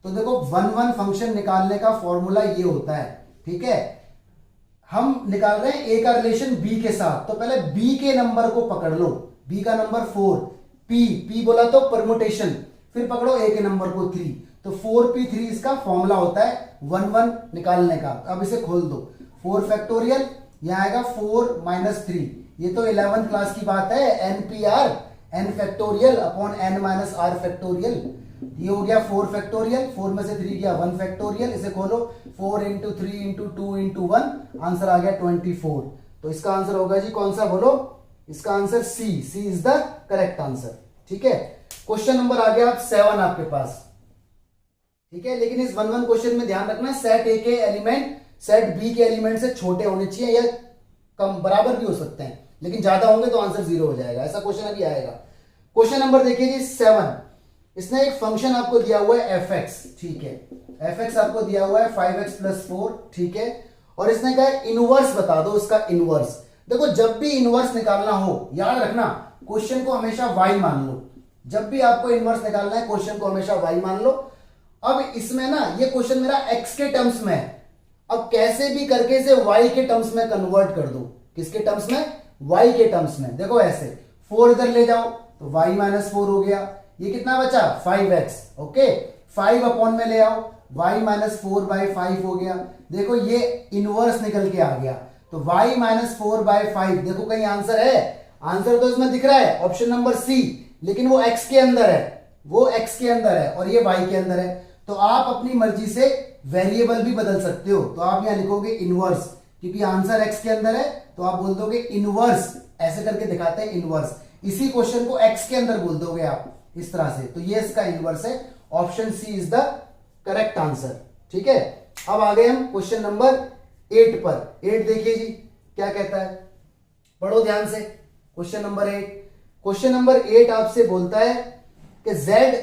तो देखो 1 1 फंक्शन निकालने का फॉर्मूला ये होता है, ठीक है। हम निकाल रहे हैं ए का रिलेशन बी के साथ, तो पहले बी के नंबर को पकड़ लो। बी का नंबर 4, पी बोला तो परमुटेशन, फिर पकड़ो ए के नंबर को 3, तो 4p3 इसका फॉर्मूला होता है 1 1 निकालने का। अब इसे खोल दो, 4 फैक्टोरियल, यहां आएगा 4 - 3, ये तो 11th क्लास की बात है, NPR n factorial upon n - r factorial. ये हो गया 4 फैक्टोरियल, 4 में से 3 गया 1 फैक्टोरियल, इसे खोलो 4 × 3 × 2 × 1, आंसर आ गया 24। तो इसका आंसर होगा जी कौन सा बोलो, इसका answer C is the correct answer, ठीक है। क्वेश्चन नंबर आ गया 7 आपके पास, ठीक है। लेकिन इस 1 1 क्वेश्चन में ध्यान रखना, सेट ए के एलिमेंट सेट बी के एलिमेंट से छोटे होने चाहिए या कम बराबर भी हो सकते हैं, लेकिन ज्यादा होंगे तो आंसर 0 हो जाएगा। ऐसा क्वेश्चन अभी आएगा। क्वेश्चन नंबर देखिए जी 7, इसने एक फंक्शन आपको दिया हुआ है fx, ठीक है। fx आपको दिया हुआ है 5x + 4, ठीक है। और इसने कहा है इनवर्स बता दो इसका इनवर्स। देखो जब भी इनवर्स निकालना हो, याद रखना क्वेश्चन को हमेशा y मान लो। जब भी आपको इनवर्स निकालना है क्वेश्चन को हमेशा y मान लो। अब इसमें ना ये क्वेश्चन मेरा x के टर्म्स में है, अब कैसे भी करके इसे y के टर्म्स में कन्वर्ट कर दो। किसके टर्म्स में, y के टर्म्स में। देखो ऐसे 4 इधर ले जाओ तो y - 4 हो गया, ये कितना बचा 5x, ओके। 5 अपॉन में ले आओ, y - 4/5 हो गया। देखो ये इनवर्स निकल के आ गया, तो y - 4/5, देखो कहीं आंसर है, आंसर तो इसमें दिख रहा है ऑप्शन नंबर सी, लेकिन वो x के अंदर है, वो x के अंदर है और ये y के अंदर है। तो आप अपनी मर्जी से वेरिएबल भी बदल सकते हो। तो आप यहां लिखोगे इनवर्स, क्योंकि आंसर x के अंदर है तो आप बोल दोगे इनवर्स, ऐसे करके दिखाते हैं इनवर्स। इसी क्वेश्चन को x के अंदर बोल दोगे आप इस तरह से, तो ये इसका इनवर्स है। Option C is the correct answer, ठीक है। अब आ गए हम क्वेश्चन नंबर 8 पर। 8 देखिए जी क्या कहता है, पढ़ो ध्यान से। क्वेश्चन नंबर 8, क्वेश्चन नंबर 8 आपसे बोलता है कि z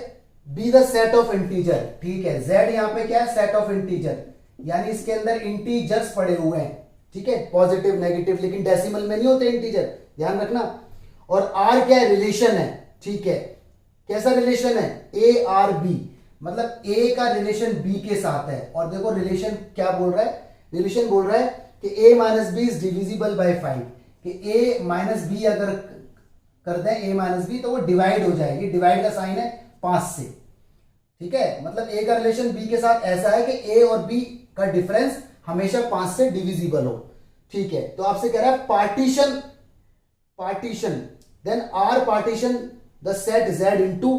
be the set of integer, ठीक है। z यहां पे क्या है, सेट ऑफ इंटीजर, यानी इसके अंदर इंटीजर्स पड़े हुए हैं, ठीक है, पॉजिटिव नेगेटिव, लेकिन डेसिमल में नहीं होते इंटीजर, ध्यान रखना। और r क्या है, रिलेशन है, ठीक है। कैसा रिलेशन है, ए आर बी, मतलब a का रिलेशन b के साथ है। और देखो रिलेशन क्या बोल रहा है, रिलेशन बोल रहा है कि a - b is divisible by 5, कि a - b अगर कर दें a - b तो वो डिवाइड हो जाएगी, डिवाइड का साइन है 5 से, ठीक है। मतलब a का रिलेशन b के साथ ऐसा है कि a और b का डिफरेंस हमेशा 5 से डिविजिबल हो, ठीक है। तो आपसे कह रहा है partition then R partition the set z into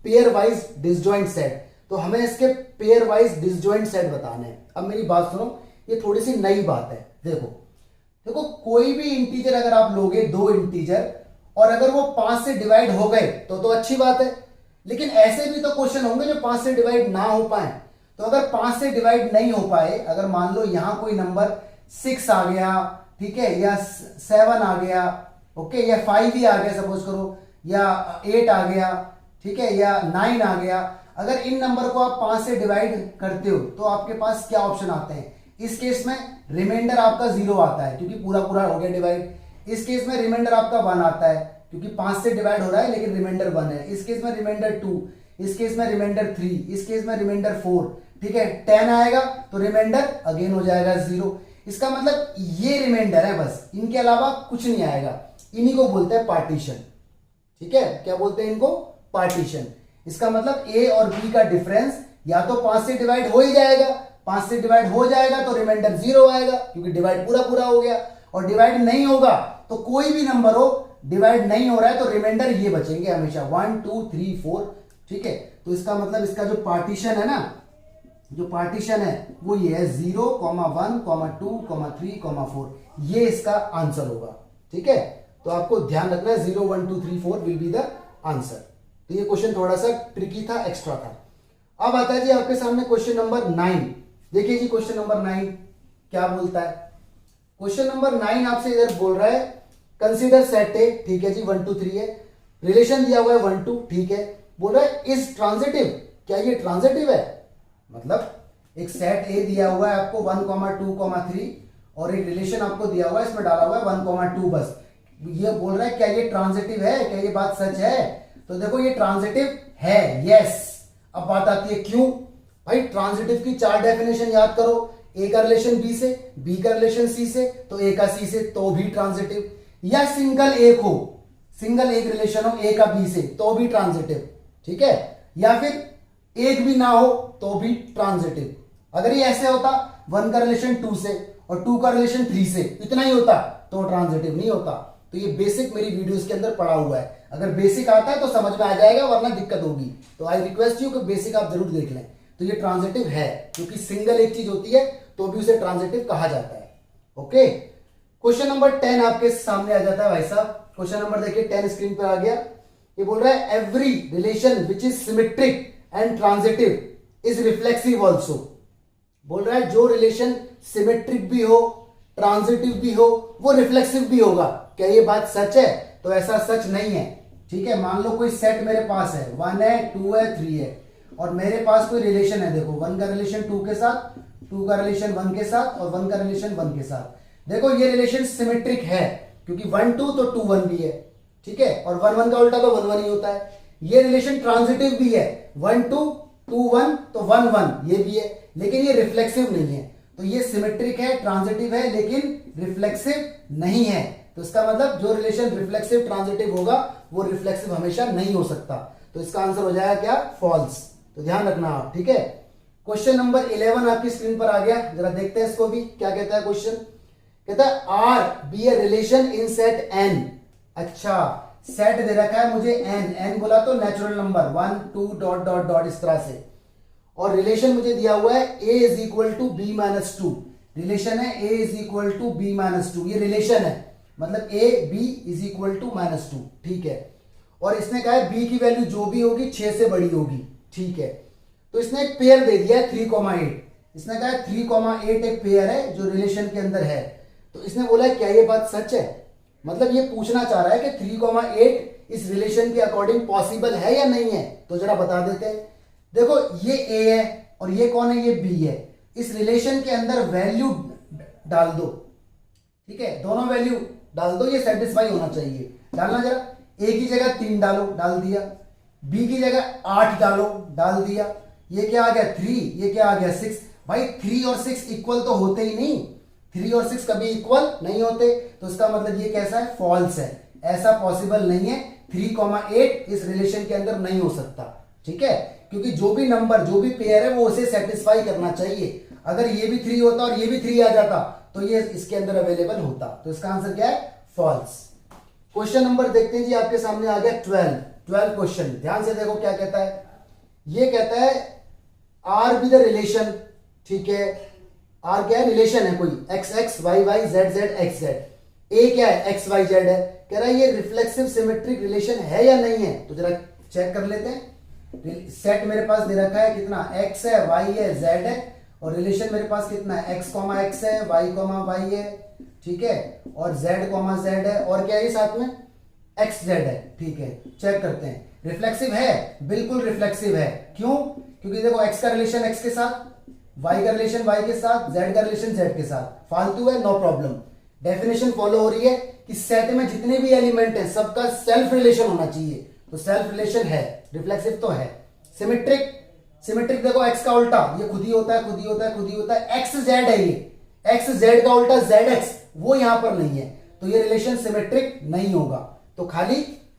pairwise disjoint set. तो हमें इसके पेयर वाइज डिसजॉइंट सेट बताने हैं। अब मेरी बात सुनो, ये थोड़ी सी नई बात है। देखो कोई भी इंटीजर अगर आप लोगे, 2 इंटीजर, और अगर वो 5 से डिवाइड हो गए तो अच्छी बात है, लेकिन ऐसे भी तो क्वेश्चन होंगे जो 5 से डिवाइड ना हो पाए। तो अगर 5 से डिवाइड नहीं हो पाए, अगर मान लो यहां कोई नंबर 6 आ गया, ठीक है, या 7 आ गया, ओके, या 5 ही आ गया सपोज करो, या 8 आ गया, ठीक है, या 9 आ गया। अगर इन नंबर को आप 5 से डिवाइड करते हो तो आपके पास क्या ऑप्शन आते हैं। इस केस में रिमाइंडर आपका 0 आता है क्योंकि पूरा हो गया डिवाइड। इस केस में रिमाइंडर आपका 1 आता है क्योंकि 5 से डिवाइड हो रहा है लेकिन रिमाइंडर 1 है। इस केस में रिमाइंडर 2, इस केस में रिमाइंडर 3, इस केस में रिमाइंडर 4, ठीक है। 10 आएगा तो रिमाइंडर अगेन हो जाएगा 0। इसका मतलब ये रिमाइंडर है बस, इनके अलावा कुछ नहीं आएगा। इन्हीं को बोलते हैं पार्टीशन, ठीक है। क्या बोलते हैं इनको, पार्टीशन। इसका मतलब a और b का डिफरेंस या तो 5 से डिवाइड हो ही जाएगा, 5 से डिवाइड हो जाएगा तो रिमाइंडर 0 आएगा क्योंकि डिवाइड पूरा हो गया, और डिवाइड नहीं होगा तो कोई भी नंबर हो, डिवाइड नहीं हो रहा है तो रिमाइंडर ये बचेंगे हमेशा 1 2 3 4, ठीक है। तो इसका मतलब इसका जो पार्टीशन है ना, जो पार्टीशन है वो ये है 0, 1, 2, 3, 4, ये इसका आंसर होगा, ठीक है। तो आपको ध्यान रखना है 0 1 2 3 4 विल बी द आंसर। तो ये क्वेश्चन थोड़ा सा ट्रिकी था, एक्स्ट्रा था। अब आता है जी आपके सामने क्वेश्चन नंबर 9। देखिए जी क्वेश्चन नंबर 9 क्या बोलता है। क्वेश्चन नंबर 9 आपसे इधर बोल रहा है कंसीडर सेट ए, ठीक है जी, 1 2 3 है, रिलेशन दिया हुआ है 1 2, ठीक है। बोल रहा है इज ट्रांजिटिव, क्या ये ट्रांजिटिव है? मतलब एक सेट ए दिया हुआ है आपको 1 2 3 और एक रिलेशन आपको दिया हुआ है, इसमें डाला हुआ है 1 2, बस ये बोल रहा है क्या ये ट्रांजिटिव है, क्या ये बात सच है? तो देखो ये ट्रांजिटिव है, यस। अब बात आती है क्यों भाई। ट्रांजिटिव की 4 डेफिनेशन याद करो। ए का रिलेशन बी से, बी का रिलेशन सी से, तो ए का सी से तो भी ट्रांजिटिव, या सिंगल एक हो, सिंगल एक रिलेशन हो ए का बी से तो भी ट्रांजिटिव, ठीक है, या फिर एक भी ना हो तो भी ट्रांजिटिव। अगर ये ऐसे होता 1 का रिलेशन 2 से और 2 का रिलेशन 3 से, इतना ही होता तो ट्रांजिटिव नहीं होता। तो ये बेसिक मेरी वीडियोस के अंदर पड़ा हुआ है, अगर बेसिक आता है तो समझ में आ जाएगा, वरना दिक्कत होगी। तो आई रिक्वेस्ट यू कि बेसिक आप जरूर देख लें। तो ये ट्रांजिटिव है क्योंकि सिंगल एक चीज होती है तो भी उसे ट्रांजिटिव कहा जाता है। ओके, क्वेश्चन नंबर 10 आपके सामने आ जाता है भाई साहब। क्वेश्चन नंबर देखिए 10 स्क्रीन पर आ गया। ये बोल रहा है every relation which is symmetric and transitive is reflexive also. बोल रहा है जो रिलेशन सिमेट्रिक भी हो, ट्रांजिटिव भी हो, वो रिफ्लेक्सिव भी होगा। क्या ये बात सच है? तो ऐसा सच नहीं है, ठीक है। मान लो कोई सेट मेरे पास है, 1 है, 2 है, 3 है, और मेरे पास कोई रिलेशन है, देखो 1 का रिलेशन 2 के साथ, 2 का रिलेशन 1 के साथ और 1 का रिलेशन 1 के साथ। देखो ये रिलेशन सिमेट्रिक है क्योंकि 1 2 तो 2 1 भी है, ठीक है, और 1 1 का उल्टा तो 1 1 ही होता है। ये रिलेशन ट्रांजिटिव भी है, 1 2 2 1 तो 1 1 ये भी है, लेकिन ये रिफ्लेक्सिव नहीं है। तो ये सिमेट्रिक है, ट्रांजिटिव है, लेकिन रिफ्लेक्सिव नहीं है। तो इसका मतलब जो रिलेशन रिफ्लेक्सिव ट्रांजिटिव होगा वो रिफ्लेक्सिव हमेशा नहीं हो सकता। तो इसका आंसर हो जाएगा क्या? फॉल्स। तो ध्यान रखना आप, ठीक है। क्वेश्चन नंबर 11 आपकी स्क्रीन पर आ गया, जरा देखते हैं इसको भी क्या कहता है क्वेश्चन। कहता है R be a relation in set N. अच्छा, सेट दे रखा है मुझे एन, एन बोला तो natural number 1 2 dot dot dot इस तरह से, और रिलेशन मुझे दिया हुआ है a is equal to B minus 2। Relation है a is equal to B minus 2, ये रिलेशन है, मतलब a b is equal to minus 2, ठीक है। और इसने कहा है b की वैल्यू जो भी होगी 6 से बड़ी होगी, ठीक है। तो इसने एक पेयर दे दिया है 3,8। इसने कहा है 3,8 एक पेयर है जो रिलेशन के अंदर है। तो इसने बोला है क्या ये बात सच है? मतलब ये पूछना चाह रहा है कि 3,8 इस रिलेशन के अकॉर्डिंग पॉसिबल है या नहीं है। तो जरा बता देते हैं। देखो ये a है और ये कौन है? ये b है। इस रिलेशन के अंदर वैल्यू डाल दो, ठीक है, दोनों वैल्यू डाल दो, ये सेटिस्फाई होना चाहिए। डालना जरा, a की जगह 3 डालो, डाल दिया, b की जगह 8 डालो, डाल दिया, ये क्या आ गया 3, ये क्या आ गया 6। भाई 3 और 6 इक्वल तो होते ही नहीं, 3 और 6 कभी इक्वल नहीं होते। तो इसका मतलब ये कैसा है? फॉल्स है, ऐसा पॉसिबल नहीं है। 3,8 इस रिलेशन के अंदर नहीं हो सकता, ठीक है, क्योंकि जो भी नंबर, जो भी पेयर है वो उसे सेटिस्फाई करना चाहिए। अगर ये भी 3 होता और ये भी 3 आ जाता तो ये इसके अंदर अवेलेबल होता। तो इसका आंसर क्या है? फॉल्स। क्वेश्चन नंबर देखते हैं जी, आपके सामने आ गया 12 क्वेश्चन। ध्यान से देखो क्या कहता है। ये कहता है आर बी द रिलेशन, ठीक है, आर क्या है? रिलेशन है कोई, X X Y Y Z Z X Z. A क्या है? एक्स वाई जेड है। कह रहा है ये रिफ्लेक्सिव सिमेट्रिक रिलेशन है या नहीं है। तो जरा चेक कर लेते हैं। सेट मेरे पास दे रखा है कितना? x है, y है, z है, और रिलेशन मेरे पास कितना है? x, x है, y, है, ठीक है, और z, z है, और क्या है साथ में? x, z है, ठीक है। चेक करते हैं, रिफ्लेक्सिव है? बिल्कुल रिफ्लेक्सिव है। क्यों? क्योंकि देखो x का रिलेशन x के साथ, y का रिलेशन y के साथ, z का रिलेशन z के साथ। फालतू है? No problem. डेफिनेशन फॉलो हो रही है कि सेट में जितने भी एलिमेंट है सबका सेल्फ रिलेशन होना चाहिए। तो सेल्फ रिलेशन है, रिफ्लेक्सिव तो है। सिमेट्रिक, सिमेट्रिक देखो x का उल्टा ये खुद ही होता है, खुद ही होता है, खुद ही होता है। एक्स जेड है, ये एक्स जेड का उल्टा जेड एक्स, वो यहां पर नहीं है, तो ये रिलेशन सिमेट्रिक नहीं होगा। तो खाली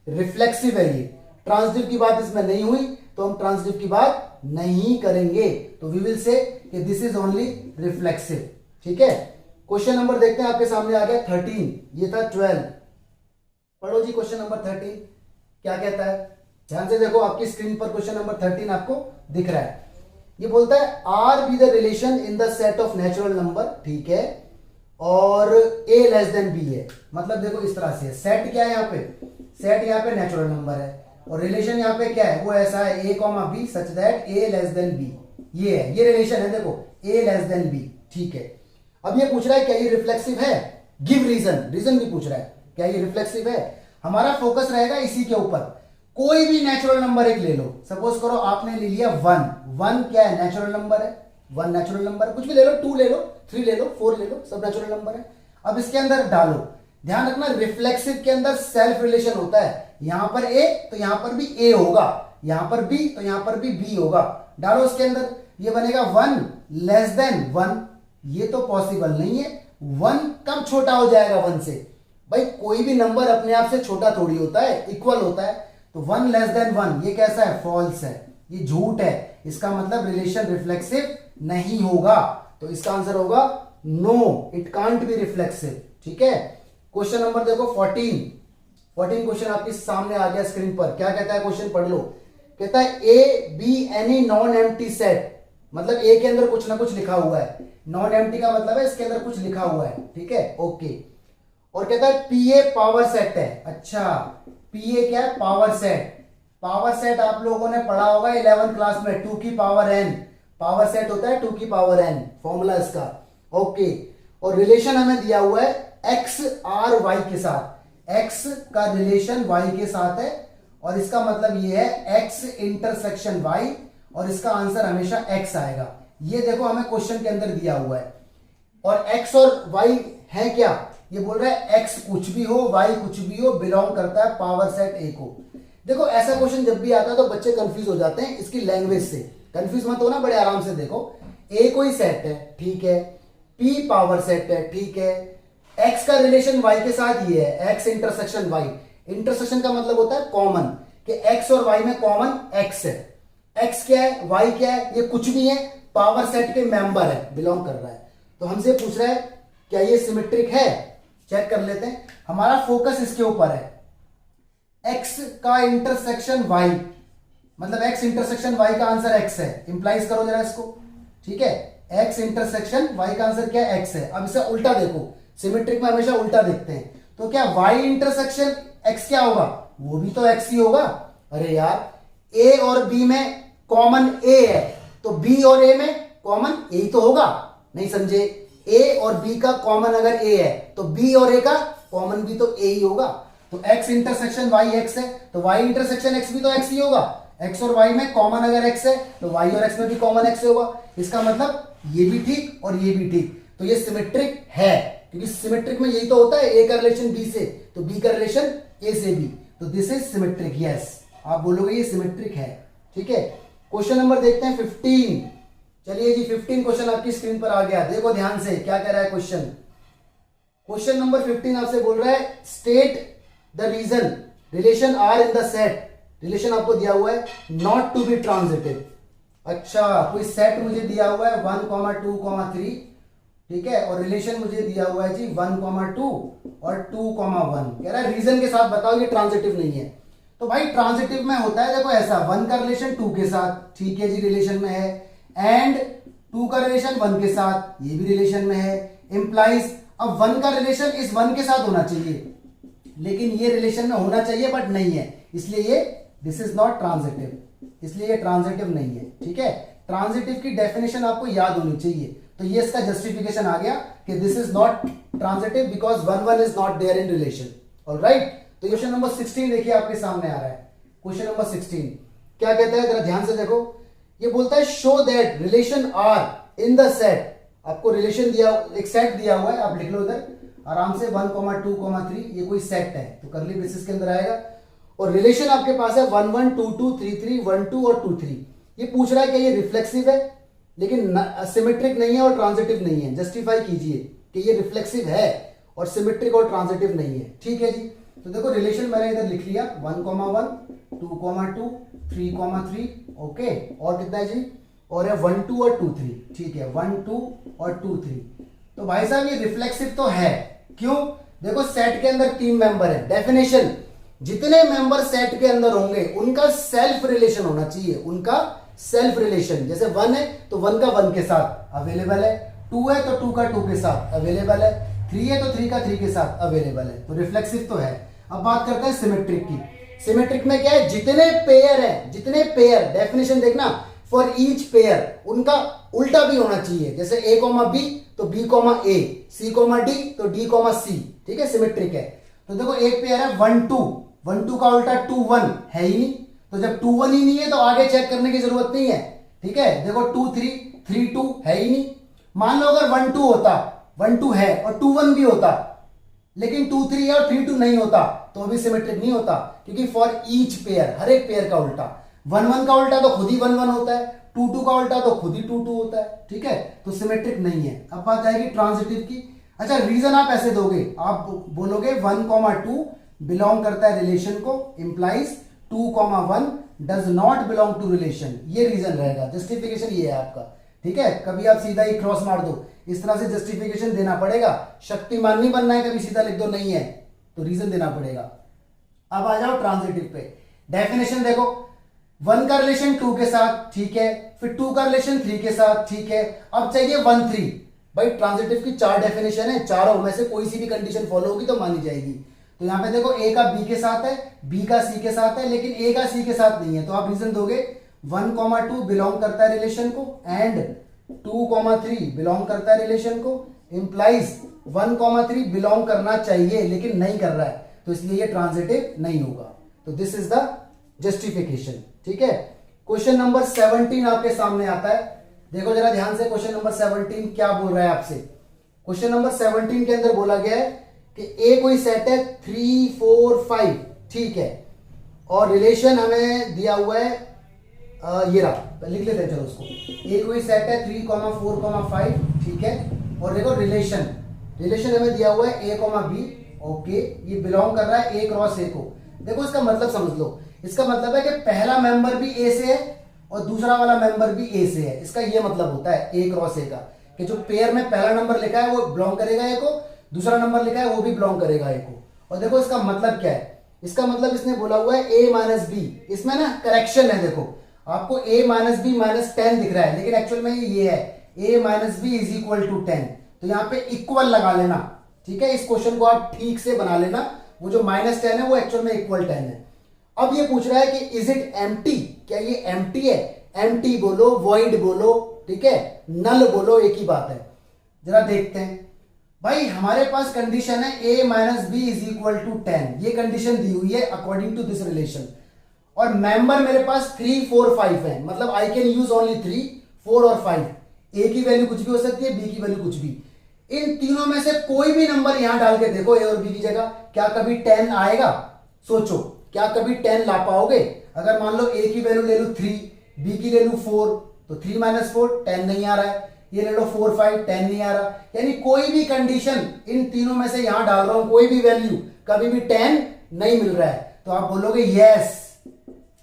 रिफ्लेक्सिव है ये। ट्रांजिटिव की बात इसमें नहीं हुई तो हम ट्रांजिटिव की बात नहीं करेंगे। तो वी विल से कि दिस इज ओनली रिफ्लेक्सिव, ठीक है। क्वेश्चन नंबर देखते हैं, आपके सामने आ गया 13, ये था 12। पढ़ो जी क्वेश्चन नंबर 13 क्या कहता है। ध्यान से देखो, आपकी स्क्रीन पर क्वेश्चन नंबर 13 आपको दिख रहा है। ये बोलता है R be the relation in the set of natural number, ठीक है, और a लेस देन b है। मतलब देखो इस तरह से, सेट क्या है यहाँ पे? सेट यहाँ पे नेचुरल नंबर है, और रिलेशन यहाँ पे क्या है, वो ऐसा है a comma B such that a less than b। ये है, ये रिलेशन है, देखो a लेस देन b। ठीक है, अब ये पूछ रहा है क्या ये रिफ्लेक्सिव है, गिव रीजन, रीजन भी पूछ रहा है क्या ये रिफ्लेक्सिव है। हमारा फोकस रहेगा इसी के ऊपर। कोई भी नेचुरल नंबर एक ले लो, सपोज करो आपने ले लिया 1 क्या है, नेचुरल नंबर है, 1 नेचुरल नंबर, कुछ भी ले लो, 2 ले लो, 3 ले लो, 4 ले लो, सब नेचुरल नंबर है। अब इसके अंदर डालो, ध्यान रखना रिफ्लेक्सिव के अंदर सेल्फ रिलेशन होता है, यहां पर a तो यहां पर भी a होगा, यहां पर b तो यहां पर भी b होगा। डालो इसके अंदर, ये बनेगा 1 लेस देन 1, ये तो पॉसिबल नहीं है। 1 कब छोटा हो जाएगा 1 से, भाई कोई भी नंबर अपने आप से छोटा थोड़ी होता है, इक्वल होता है। तो 1 लेस देन 1 ये कैसा है, फॉल्स है, ये झूठ है, इसका मतलब रिलेशन रिफ्लेक्सिव नहीं होगा। तो इसका आंसर होगा no, it can't be reflexive. ठीक है, क्वेश्चन नंबर देखो 14 क्वेश्चन आपके सामने आ गया स्क्रीन पर। क्या कहता है क्वेश्चन, पढ़ लो। कहता है A be any non empty set, मतलब ए के अंदर कुछ ना कुछ लिखा हुआ है, नॉन एम्प्टी का मतलब है इसके अंदर कुछ लिखा हुआ है। ठीक है, ओके। और कहता है पी ए पावर सेट है। अच्छा, पी ए क्या है, पावर सेट। पावर सेट आप लोगों ने पढ़ा होगा 11th क्लास में, 2 की पावर n, पावर सेट होता है 2 की पावर n, फॉर्मूला इसका। ओके, और रिलेशन हमें दिया हुआ है x r y के साथ, x का रिलेशन y के साथ है, और इसका मतलब ये है x इंटरसेक्शन y, और इसका आंसर हमेशा x आएगा। ये देखो हमें क्वेश्चन के अंदर दिया हुआ है, और x और y है क्या, ये बोल रहा है x कुछ भी हो y कुछ भी हो, बिलोंग करता है पावर सेट a को। देखो ऐसा क्वेश्चन जब भी आता है तो बच्चे कंफ्यूज हो जाते हैं इसकी लैंग्वेज से, कंफ्यूज मत होना, बड़े आराम से देखो। a कोई सेट है, ठीक है, p पावर सेट है, ठीक है, x का रिलेशन y के साथ ये है, x इंटरसेक्शन y। इंटरसेक्शन का मतलब होता है कॉमन, कि x और y में कॉमन x है। x क्या है, y क्या है, ये कुछ भी है, पावर सेट के मेंबर है, बिलोंग कर रहा है। तो हमसे पूछ रहा है क्या ये सिमेट्रिक है, चेक कर लेते हैं। हमारा फोकस इसके ऊपर है, x का इंटरसेक्शन y, मतलब x इंटरसेक्शन y का आंसर x है, इंप्लाइज करो जरा इसको। ठीक है, x इंटरसेक्शन y का आंसर क्या है, x है। अब इसे उल्टा देखो, सिमेट्रिक में हमेशा उल्टा देखते हैं, तो क्या y इंटरसेक्शन x क्या होगा, वो भी तो x ही होगा। अरे यार, a और b में कॉमन a है, तो b और a में कॉमन a ही तो होगा, नहीं समझे। a और b का कॉमन अगर a है तो b और a का कॉमन भी तो a ही होगा। तो x इंटरसेक्शन y x है, तो y इंटरसेक्शन x भी तो x ही होगा। x और y में कॉमन अगर x है तो y और x में भी कॉमन x होगा। इसका मतलब ये भी ठीक और ये भी ठीक, तो ये सिमेट्रिक है, क्योंकि सिमेट्रिक में यही तो होता है, a का रिलेशन b से तो b का रिलेशन a से b, तो दिस इज सिमेट्रिक। यस, आप बोलोगे ये सिमेट्रिक है। ठीक है, क्वेश्चन नंबर देखते हैं 15। चलिए जी, 15 क्वेश्चन आपकी स्क्रीन पर आ गया, देखो ध्यान से क्या कह रहा है क्वेश्चन। क्वेश्चन नंबर 15 आपसे बोल रहा है state the reason relation R in the set, relation आपको दिया हुआ है नॉट टू बी ट्रांजिटिव। अच्छा, कोई सेट मुझे दिया हुआ है 1, 2, 3, ठीक है, और रिलेशन मुझे दिया हुआ है जी 1, 2 और 2, 1। कह रहा है रीजन के साथ बताओ ये ट्रांजिटिव नहीं है। तो भाई ट्रांजिटिव में होता है देखो ऐसा, 1 का रिलेशन 2 के साथ, ठीक है जी, रिलेशन में है, एंड 2 का रिलेशन 1 के साथ, ये भी रिलेशन में है, इंप्लाइज। अब 1 का रिलेशन इस 1 के साथ होना चाहिए, लेकिन ये रिलेशन में होना चाहिए बट नहीं है, इसलिए ये दिस इज नॉट ट्रांजिटिव, इसलिए ये ट्रांजिटिव नहीं है। ठीक है, ट्रांजिटिव की डेफिनेशन आपको याद होनी चाहिए, तो ये इसका जस्टिफिकेशन आ गया कि this is not transitive because 1 is not there in relation. Alright, तो क्वेश्चन नंबर 16 देखिए आपके सामने आ रहा है। क्वेश्चन नंबर 16 क्या कहता है, जरा ध्यान से देखो। ये बोलता है show that relation R in the set, आपको रिलेशन दिया, एक सेट दिया हुआ है, आप लिख लो इधर आराम से 1, 2, 3, ये कोई सेट है तो करली बेसिस के अंदर आएगा, और रिलेशन आपके पास है 1, 1, 2, 2, 3, 3, 1, 2 और 2, 3। ये पूछ रहा है कि ये रिफ्लेक्सिव है लेकिन सिमेट्रिक नहीं है और ट्रांजिटिव नहीं है, जस्टिफाई कीजिए कि ये रिफ्लेक्सिव है और सिमेट्रिक और ट्रांजिटिव नहीं है। ठीक है जी, तो देखो रिलेशन मैंने इधर लिख लिया 1, 1, 2, 2, 3, 3, ओके, और कितना है जी, और है 1, 2 और 2, 3, ठीक है, 1, 2 और 2, 3। तो भाई साहब ये रिफ्लेक्सिव तो है, क्यों, देखो सेट के अंदर 3 मेंबर है, डेफिनेशन जितने मेंबर सेट के अंदर होंगे उनका सेल्फ रिलेशन होना चाहिए, उनका सेल्फ रिलेशन। जैसे 1 है तो 1 का 1 के साथ अवेलेबल है, 2 है तो 2 का 2 के साथ अवेलेबल है, 3 है तो 3 का 3 के साथ अवेलेबल है, तो रिफ्लेक्सिव तो है। अब बात करते हैं सिमेट्रिक की। सिमेट्रिक में क्या है, जितने पेयर है, जितने पेयर, डेफिनेशन देखना, फॉर ईच पेयर उनका उल्टा भी होना चाहिए। जैसे a कॉमा बी तो b कॉमा ए, c कॉमा डी तो d कॉमा सी, ठीक है, सिमेट्रिक है। तो देखो एक पेयर है 1 2, 1 2 का उल्टा 2 1 है ही नहीं, तो जब 2 1 ही नहीं है तो आगे चेक करने की जरूरत नहीं है, ठीक है। देखो 2 3 3 2 है ही नहीं। मान लो अगर 1 2 होता, 1 2 है और 2 1 भी होता, लेकिन 2 3 है और 3 2 नहीं होता, तो भी सिमेट्रिक नहीं होता, क्योंकि फॉर ईच पेयर, हर एक पेयर का उल्टा, 1 1 का उल्टा तो खुद ही 1 1 होता है, 2 2 का उल्टा तो खुद ही 2 2 होता है, ठीक है, तो सिमेट्रिक नहीं है। अब बात आएगी ट्रांजिटिव की। अच्छा, रीजन आप ऐसे दोगे, आप बोलोगे 1 2 बिलोंग करता है रिलेशन को, implies 2 1 does not belong to relation, ये रीजन रहेगा, जस्टिफिकेशन ये है आपका, ठीक है। कभी आप सीधा ही क्रॉस मार दो, इस तरह से जस्टिफिकेशन देना पड़ेगा, शक्तिमान नहीं बनना है, कभी सीधा लिख दो नहीं है तो रीजन देना पड़ेगा। अब आ जाओ ट्रांजिटिव पे। डेफिनेशन देखो, 1 का रिलेशन 2 के साथ, ठीक है, फिर 2 का रिलेशन 3 के साथ, ठीक है, अब चाहिए 1 3। भाई ट्रांजिटिव की 4 डेफिनेशन है, चारों में से कोई सी भी कंडीशन फॉलो होगी तो मानी जाएगी। तो यहां पे देखो a का b के साथ है, b का c के साथ है, लेकिन a का c के साथ नहीं है, तो आप रीजन दोगे 1 2 बिलोंग करता है रिलेशन को, एंड 2 3 बिलोंग करता है रिलेशन को, इंप्लाइज 1 3 बिलोंग करना चाहिए लेकिन नहीं कर रहा है, तो इसलिए ये ट्रांजिटिव नहीं होगा। तो दिस इज द जस्टिफिकेशन, ठीक है। क्वेश्चन नंबर 17 आपके सामने आता है, देखो जरा ध्यान से, क्वेश्चन नंबर 17 क्या बोल रहा है आपसे। क्वेश्चन नंबर 17 के अंदर बोला गया है कि ए कोई सेट है 3 4 5, ठीक है, और रिलेशन हमें दिया हुआ है, ये रहा, लिख लेते हैं चलो उसको। ए कोई सेट है 3 4 5, ठीक है, और देखो रिलेशन हमें दिया हुआ है a b, ओके, ये बिलोंग कर रहा है a क्रॉस a को। देखो इसका मतलब समझ लो, इसका मतलब है कि पहला मेंबर भी a से है और दूसरा वाला मेंबर भी a से है, इसका ये मतलब होता है a क्रॉस a का, कि जो पेयर में पहला नंबर लिखा है वो बिलोंग करेगा a को, दूसरा नंबर लिखा है वो भी बिलोंग करेगा a को। और देखो इसका मतलब क्या है, इसका मतलब इसने बोला हुआ है a माइनस बी, इसमें ना करेक्शन है, देखो आपको a माइनस बी माइनस 10 दिख रहा है, लेकिन एक्चुअल में ये है a minus B is equal to 10, तो यहाँ पे इक्वल लगा लेना, ठीक है। इस क्वेश्चन को आप ठीक से बना लेना, वो जो माइनस 10 है वो एक्चुअल में इक्वल 10 है। अब ये पूछ रहा है कि इज इट एम्प्टी, क्या ये एम्प्टी है, एम्प्टी बोलो, वॉइड बोलो, ठीक है, नल बोलो, एक ही बात है। जरा देखते हैं भाई, हमारे पास कंडीशन है a minus B is equal to 10, ये कंडीशन दी हुई है अकॉर्डिंग टू दिस रिलेशन, और मेंबर मेरे पास 3 4 5 है, मतलब आई कैन यूज ओनली 3 4 और 5, a की वैल्यू कुछ भी हो सकती है, b की वैल्यू कुछ भी, इन तीनों में से कोई भी नंबर यहां डाल के देखो a और b की जगह, क्या कभी 10 आएगा? सोचो, क्या कभी 10 ला पाओगे? अगर मान लो a की वैल्यू ले लो 3, b की ले लो 4, तो 3 माइनस 4 10 नहीं आ रहा है, ये ले लो 4 5 10 नहीं आ रहा, यानी कोई भी कंडीशन इन तीनों में से यहां डाल रहा हूं, कोई भी वैल्यू कभी भी 10 नहीं मिल रहा है, तो आप बोलोगे यस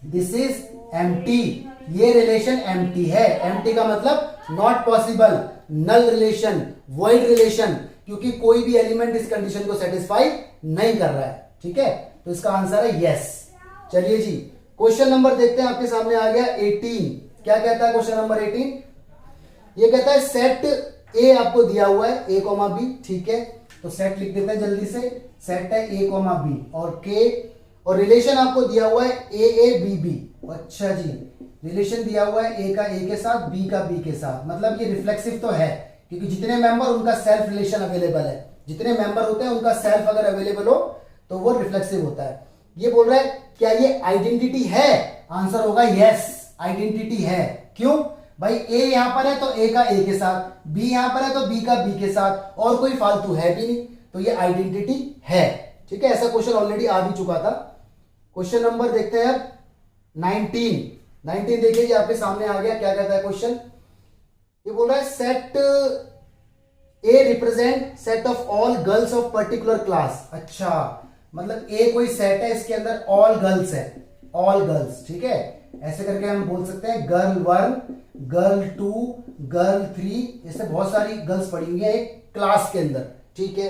दिस इज एम्प्टी, ये रिलेशन एम्प्टी है। एम्प्टी का मतलब not possible, null relation, void relation, क्योंकि कोई भी एलिमेंट इस कंडीशन को सेटिस्फाई नहीं कर रहा है, ठीक है, तो इसका आंसर है यस। चलिए जी, क्वेश्चन नंबर देखते हैं, आपके सामने आ गया 18। क्या कहता है क्वेश्चन नंबर 18? ये कहता है सेट ए आपको दिया हुआ है a कॉमा बी, ठीक है, तो सेट लिख देते हैं जल्दी से, सेट है a कॉमा बी और k, और रिलेशन आपको दिया हुआ है a b b। अच्छा जी, रिलेशन दिया हुआ है a का a के साथ, b का b के साथ, मतलब ये रिफ्लेक्सिव तो है, क्योंकि जितने मेंबर उनका सेल्फ रिलेशन अवेलेबल है, जितने मेंबर होते हैं उनका सेल्फ अगर अवेलेबल हो तो वो रिफ्लेक्सिव होता है। ये बोल रहा है क्या ये आइडेंटिटी है? आंसर होगा यस, आइडेंटिटी है। क्यों भाई? a यहां पर है तो a का a के साथ, b यहां पर है तो b का b के साथ, और कोई फालतू है भी नहीं, तो ये आइडेंटिटी है, ठीक है। ऐसा क्वेश्चन ऑलरेडी आ भी चुका था। क्वेश्चन नंबर देखते हैं अब 19 देखिए, ये आपके सामने आ गया। क्या कहता है क्वेश्चन? ये बोल रहा है set A represent set of all girls of particular class. अच्छा, मतलब ए कोई सेट है, इसके अंदर ऑल गर्ल्स है, ऑल गर्ल्स, ठीक है, ऐसे करके हम बोल सकते हैं गर्ल 1, गर्ल 2, गर्ल 3, इससे बहुत सारी गर्ल्स पड़ी हुई है एक क्लास के अंदर, ठीक है,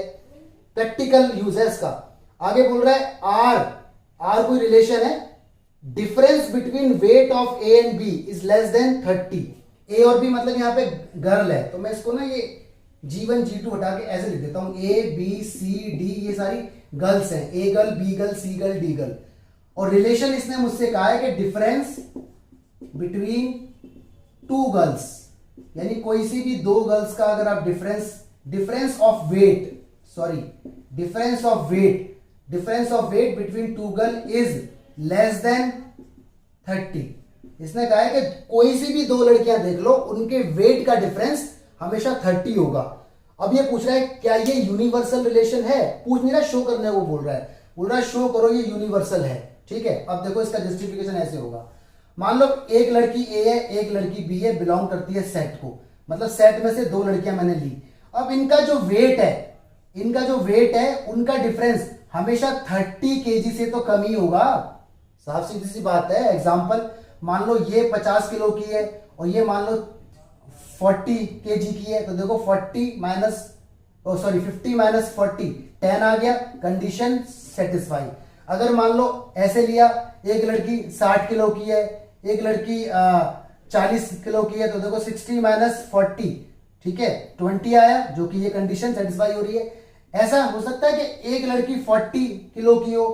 प्रैक्टिकल यूज है इसका। आगे बोल रहा है आर कोई रिलेशन है, difference between weight of A and B is less than 30। A और बी मतलब यहां पे गर्ल है, तो मैं इसको ना ये G1 G2 हटा के ऐसे लिख देता हूं, A B C D ये सारी गर्ल्स हैं, A girl B girl C girl D girl. और रिलेशन इसने मुझसे कहा है कि डिफरेंस बिटवीन टू गर्ल्स, यानी कोई सी भी दो गर्ल्स का अगर आप difference of weight between two girl is less than 30। इसने कहा है कि कोई सी भी दो लड़कियां देख लो, उनके वेट का डिफरेंस हमेशा 30 होगा। अब ये पूछ रहा है क्या ये यूनिवर्सल रिलेशन है, पूछ नहीं रहा, शो करने को बोल रहा है शो करो ये यूनिवर्सल है। ठीक है, अब देखो इसका जस्टिफिकेशन ऐसे होगा। मान लो एक लड़की ए है, एक लड़की बी है, बिलोंग करती है सेट को, मतलब सेट में से दो लड़कियां मैंने ली। अब इनका जो वेट है उनका डिफरेंस हमेशा 30 केजी से तो कम ही होगा। साफ सीधी सी बात है। एग्जांपल, मान लो ये 50 किलो की है और ये मान लो 40 केजी की है, तो देखो 50 माइनस 40 10 आ गया, कंडीशन सेटिस्फाई। अगर मान लो ऐसे लिया, एक लड़की 60 किलो की है, एक लड़की 40 किलो की है, तो देखो 60 माइनस 40, ठीक है, 20 आया, जो कि ये कंडीशन सेटिस्फाई हो रही है। ऐसा हो सकता है कि एक लड़की 40 किलो की हो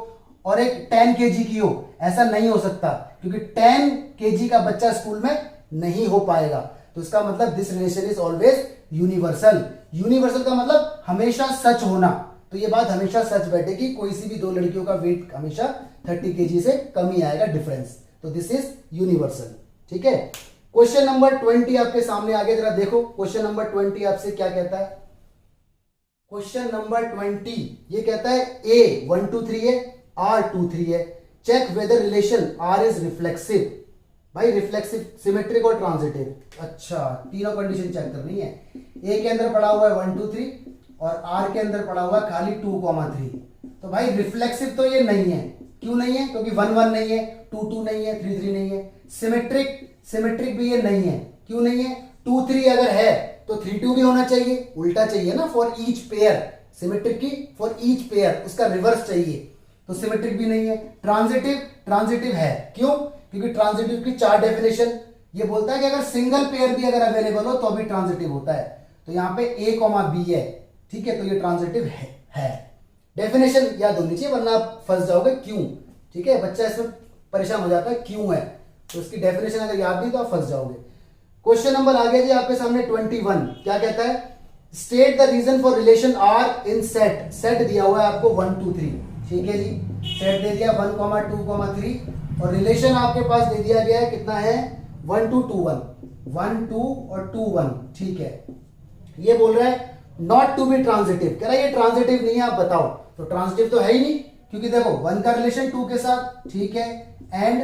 और एक 10 केजी की हो, ऐसा नहीं हो सकता, क्योंकि 10 केजी का बच्चा स्कूल में नहीं हो पाएगा। तो इसका मतलब this relation is always universal. Universal का मतलब हमेशा सच होना, तो ये बात हमेशा सच बैठेगी, कोई सी भी दो लड़कियों का वेट हमेशा 30 केजी से कम ही आएगा डिफरेंस, तो दिस इज यूनिवर्सल। ठीक है, क्वेश्चन नंबर 20 आपके सामने आ गया, जरा देखो क्वेश्चन नंबर 20 आपसे क्या कहता है। क्वेश्चन नंबर 20 ये कहता है A 1 2 3 है, R 2 3 है, check whether relation R is reflexive. भाई रिफ्लेक्सिव, सिमेट्रिक और ट्रांजिटिव। अच्छा, तीनों कंडीशन चेक करनी है। A के अंदर पड़ा हुआ है 1 2 3 और R के अंदर पड़ा हुआ है खाली 2,3। तो भाई रिफ्लेक्सिव तो ये नहीं है, क्यों नहीं है, क्योंकि 1 1 नहीं है, 2 2 नहीं है, 3 3 नहीं है। सिमेट्रिक भी ये नहीं है, क्यों नहीं है, 2 3 अगर है तो 3 2 भी होना चाहिए, उल्टा चाहिए ना, फॉर ईच पेयर, सिमेट्रिक की फॉर ईच पेयर, उसका रिवर्स चाहिए, तो सिमेट्रिक भी नहीं है। ट्रांजिटिव है, क्यों, क्योंकि ट्रांजिटिव की 4 डेफिनेशन, ये बोलता है कि अगर सिंगल पेयर भी अगर अवेलेबल हो तो भी ट्रांजिटिव होता है। तो यहां पे A, B है, ठीक है, तो ये ट्रांजिटिव है। डेफिनेशन याद होनी चाहिए, वरना आप फंस जाओगे क्यों। ठीक है, बच्चा इसमें परेशान हो जाता है क्यों है, तो उसकी डेफिनेशन अगर याद नहीं तो आप फंस जाओगे। क्वेश्चन नंबर आ गया जी आपके सामने 21, क्या कहता है, state the reason for relation R in set. Set दिया हुआ है आपको 1 2 3, ठीक है जी, सेट दे दिया 1 2 3 और रिलेशन आपके पास दे दिया गया है, कितना है 1 2 2 1 2 और 2 1, ठीक है। ये बोल रहा है नॉट टू बी ट्रांजिटिव, कह रहा है ये ट्रांजिटिव नहीं है, आप बताओ। तो ट्रांजिटिव तो है ही नहीं, क्योंकि देखो 1 का रिलेशन 2 के साथ, ठीक है, एंड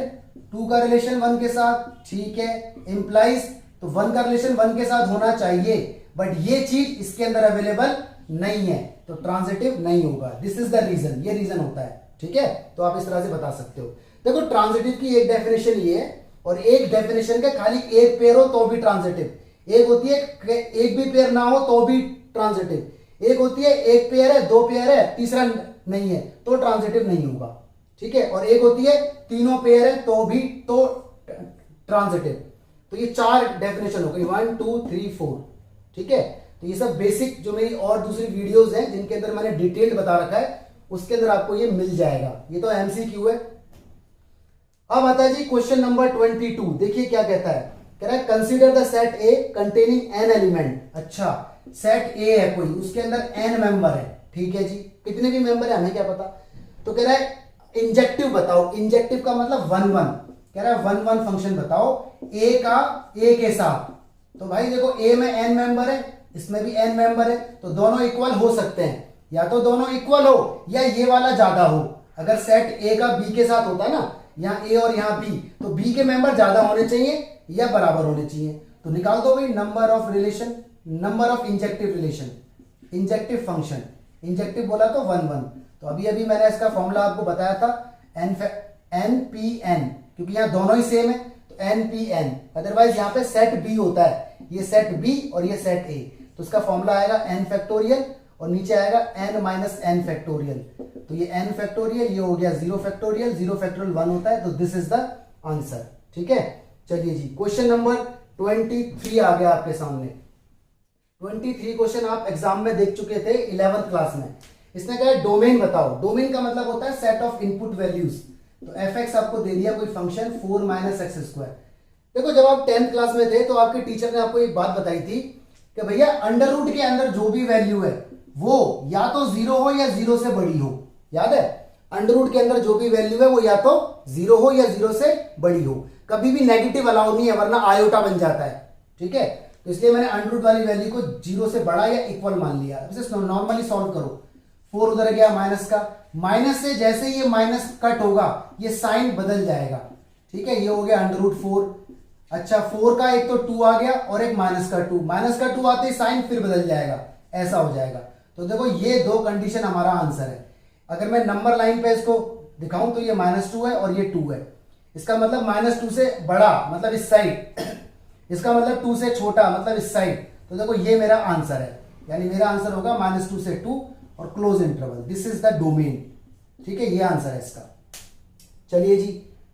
2 का रिलेशन 1 के साथ, ठीक है, इंप्लाइज, तो 1 का रिलेशन 1 के साथ होना चाहिए, बट ये चीज इसके अंदर अवेलेबल नहीं है, तो ट्रांजिटिव नहीं होगा। दिस इज द रीजन, ये रीजन होता है, ठीक है। तो आप इस तरह से बता सकते हो। देखो ट्रांजिटिव की एक डेफिनेशन ये है, और एक डेफिनेशन का खाली एक पेयर हो तो भी ट्रांजिटिव, एक होती है एक भी पेयर ना हो तो भी ट्रांजिटिव, एक होती है एक पेयर है, 2 पेयर है, तीसरा नहीं है तो ट्रांजिटिव नहीं होगा, ठीक है, और एक होती है तीनों पेयर है तो भी तो ट्रांजिटिव। तो ये 4 डेफिनेशन हो गई, 1 2 3 4, ठीक है। तो ये सब बेसिक जो मेरी और दूसरी वीडियोस हैं जिनके अंदर मैंने डिटेल्ड बता रखा है, उसके अंदर आपको ये मिल जाएगा। ये तो एमसीक्यू है। अब आता है जी क्वेश्चन नंबर 22, देखिए क्या कहता है, कह रहा है consider the set A containing an element. अच्छा, सेट ए है कोई, उसके अंदर एन मेंबर है, ठीक है जी, कितने भी मेंबर है हमें क्या पता। तो कह रहा है इंजेक्टिव बताओ, इंजेक्टिव का मतलब 1 1, कह रहा है 1 1 फंक्शन बताओ ए का ए के साथ। तो भाई देखो ए में एन मेंबर है, इसमें भी एन मेंबर है, तो दोनों इक्वल हो सकते हैं, या तो दोनों इक्वल हो या ये वाला ज्यादा हो। अगर सेट ए का बी के साथ होता है ना, यहाँ ए और यहाँ बी, तो बी के मेंबर ज्यादा होने चाहिए या बराबर होने चाहिए। तो निकाल दो भाई number of relation, number of injective relation, injective function, injective बोला तो 1 1। तो अभी अभी मैंने इसका फॉर्मूला आपको बताया था, एन पी एन, क्योंकि यहाँ दोनों ही सेम है, तो एन पी एन। अदरवाइज यहाँ पे सेट बी होता है, ये सेट बी और ये सेट ए, तो उसका फॉर्मूला आएगा एन फैक्टोरियल और नीचे आएगा एन माइनस एन फैक्टोरियल। तो ये एन फैक्टोरियल, ये हो गया 0 फैक्टोरियल, 0 फैक्टोरियल 1 होता है, तो दिस इज द आंसर, ठीक है। चलिए जी क्वेश्चन नंबर 23 आ गया आपके सामने। 23 क्वेश्चन आप एग्जाम में देख चुके थे 11th क्लास में। इसने कहा डोमेन बताओ। डोमेन का मतलब होता है सेट ऑफ इनपुट वैल्यूज, तो एफ एक्स आपको दे दिया कोई फंक्शन 4 माइनस एक्स स्क्वायर। देखो जब आप 10th क्लास में थे तो आपके टीचर ने आपको एक बात बताई थी कि भैया अंडर रूट के अंदर जो भी वैल्यू है वो या तो 0 हो या 0 से बड़ी हो। याद है, अंडर रूट के अंदर जो भी वैल्यू है वो या तो 0 हो या 0 से बड़ी हो। कभी भी नेगेटिव अलाउ नहीं है वरना आयोटा बन जाता है। ठीक है, तो इसलिए मैंने अंडर रूट वाली वैल्यू को 0 से बड़ा या इक्वल मान लिया। इसे नॉर्मली सॉल्व करो, 4 उधर गया माइनस का, माइनस से जैसे ये माइनस कट होगा ये साइन बदल जाएगा। ठीक है, ये हो गया अंडर रूट 4। अच्छा 4 का एक तो 2 आ गया और एक माइनस का 2, माइनस का 2 आते ही साइन फिर बदल जाएगा, ऐसा हो जाएगा। तो देखो ये दो कंडीशन हमारा आंसर है। अगर मैं नंबर लाइन पे इसको दिखाऊं तो ये -2 है और ये 2 है। इसका मतलब -2 से बड़ा मतलब इस साइड, इसका मतलब 2 से छोटा मतलब इस साइड। तो देखो ये मेरा आंसर है, यानी मेरा आंसर होगा -2 से 2 और close interval, this is the domain. ठीक है, ये आंसर है इसका। चलिए जी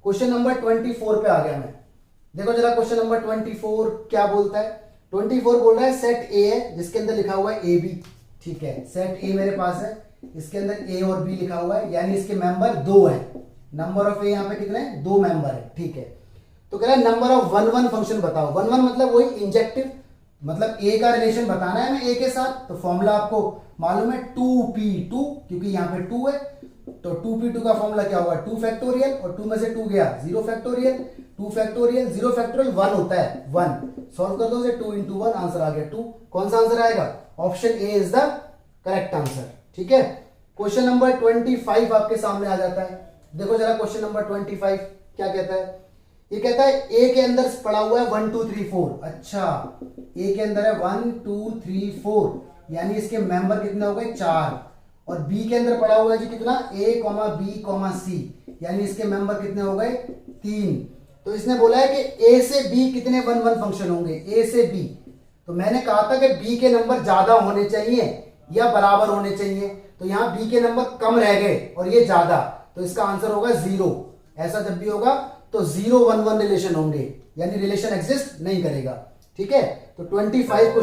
क्वेश्चन नंबर 24 पे आ गया मैं। देखो जरा क्वेश्चन नंबर 24 क्या बोलता है। 24 बोल रहा है सेट ए है जिसके अंदर लिखा हुआ है ए बी। ठीक है, सेट ए मेरे पास है, इसके अंदर ए और बी लिखा हुआ है, यानी इसके मेंबर 2 हैं। नंबर ऑफ ए यहाँ पे कितने हैं, 2 मेंबर है। ठीक है, तो कह रहा है नंबर ऑफ 1 1 फंक्शन बताओ। 1 1 मतलब वही इंजेक्टिव, मतलब ए का रिलेशन बताना है हमें ए के साथ। तो फॉर्मूला आपको मालूम है 2p2, क्योंकि यहाँ पे 2 है तो 2p2 का फॉर्मूला क्या होगा 2 फैक्टोरियल, और 2 में से 2 गया 0 फैक्टोरियल, 2 फैक्टोरियल 0 फैक्टोरियल 1 होता है 1। सॉल्व कर दो, 2 into 1 आंसर आ गया 2। कौन सा आंसर आएगा, option A is the correct answer. ठीक है, क्वेश्चन नंबर 25 आपके सामने आ जाता है। देखो जरा क्वेश्चन नंबर 25 क्या कहता है। ये कहता है ए के अंदर पड़ा हुआ है 1 2 3 4। अच्छा ए के अंदर है 1 2 3 4, यानी इसके मेंबर कितने हो गए 4। और बी के अंदर पड़ा हुआ है जी कितना a, b, c, यानी इसके मेंबर कितने हो गए 3। तो इसने बोला है कि a से b कितने 1 1 फंक्शन होंगे, a से b। तो मैंने कहा था कि b के नंबर ज्यादा होने चाहिए या बराबर होने चाहिए, तो यहाँ b के नंबर कम रह गए और ये ज्यादा, तो इसका आंसर होगा 0। ऐसा जब भी होगा तो 0 1 1 रिलेशन होंगे, यानी रिलेशन एग्जिस्ट नहीं करेगा। ठीक है, तो 25 को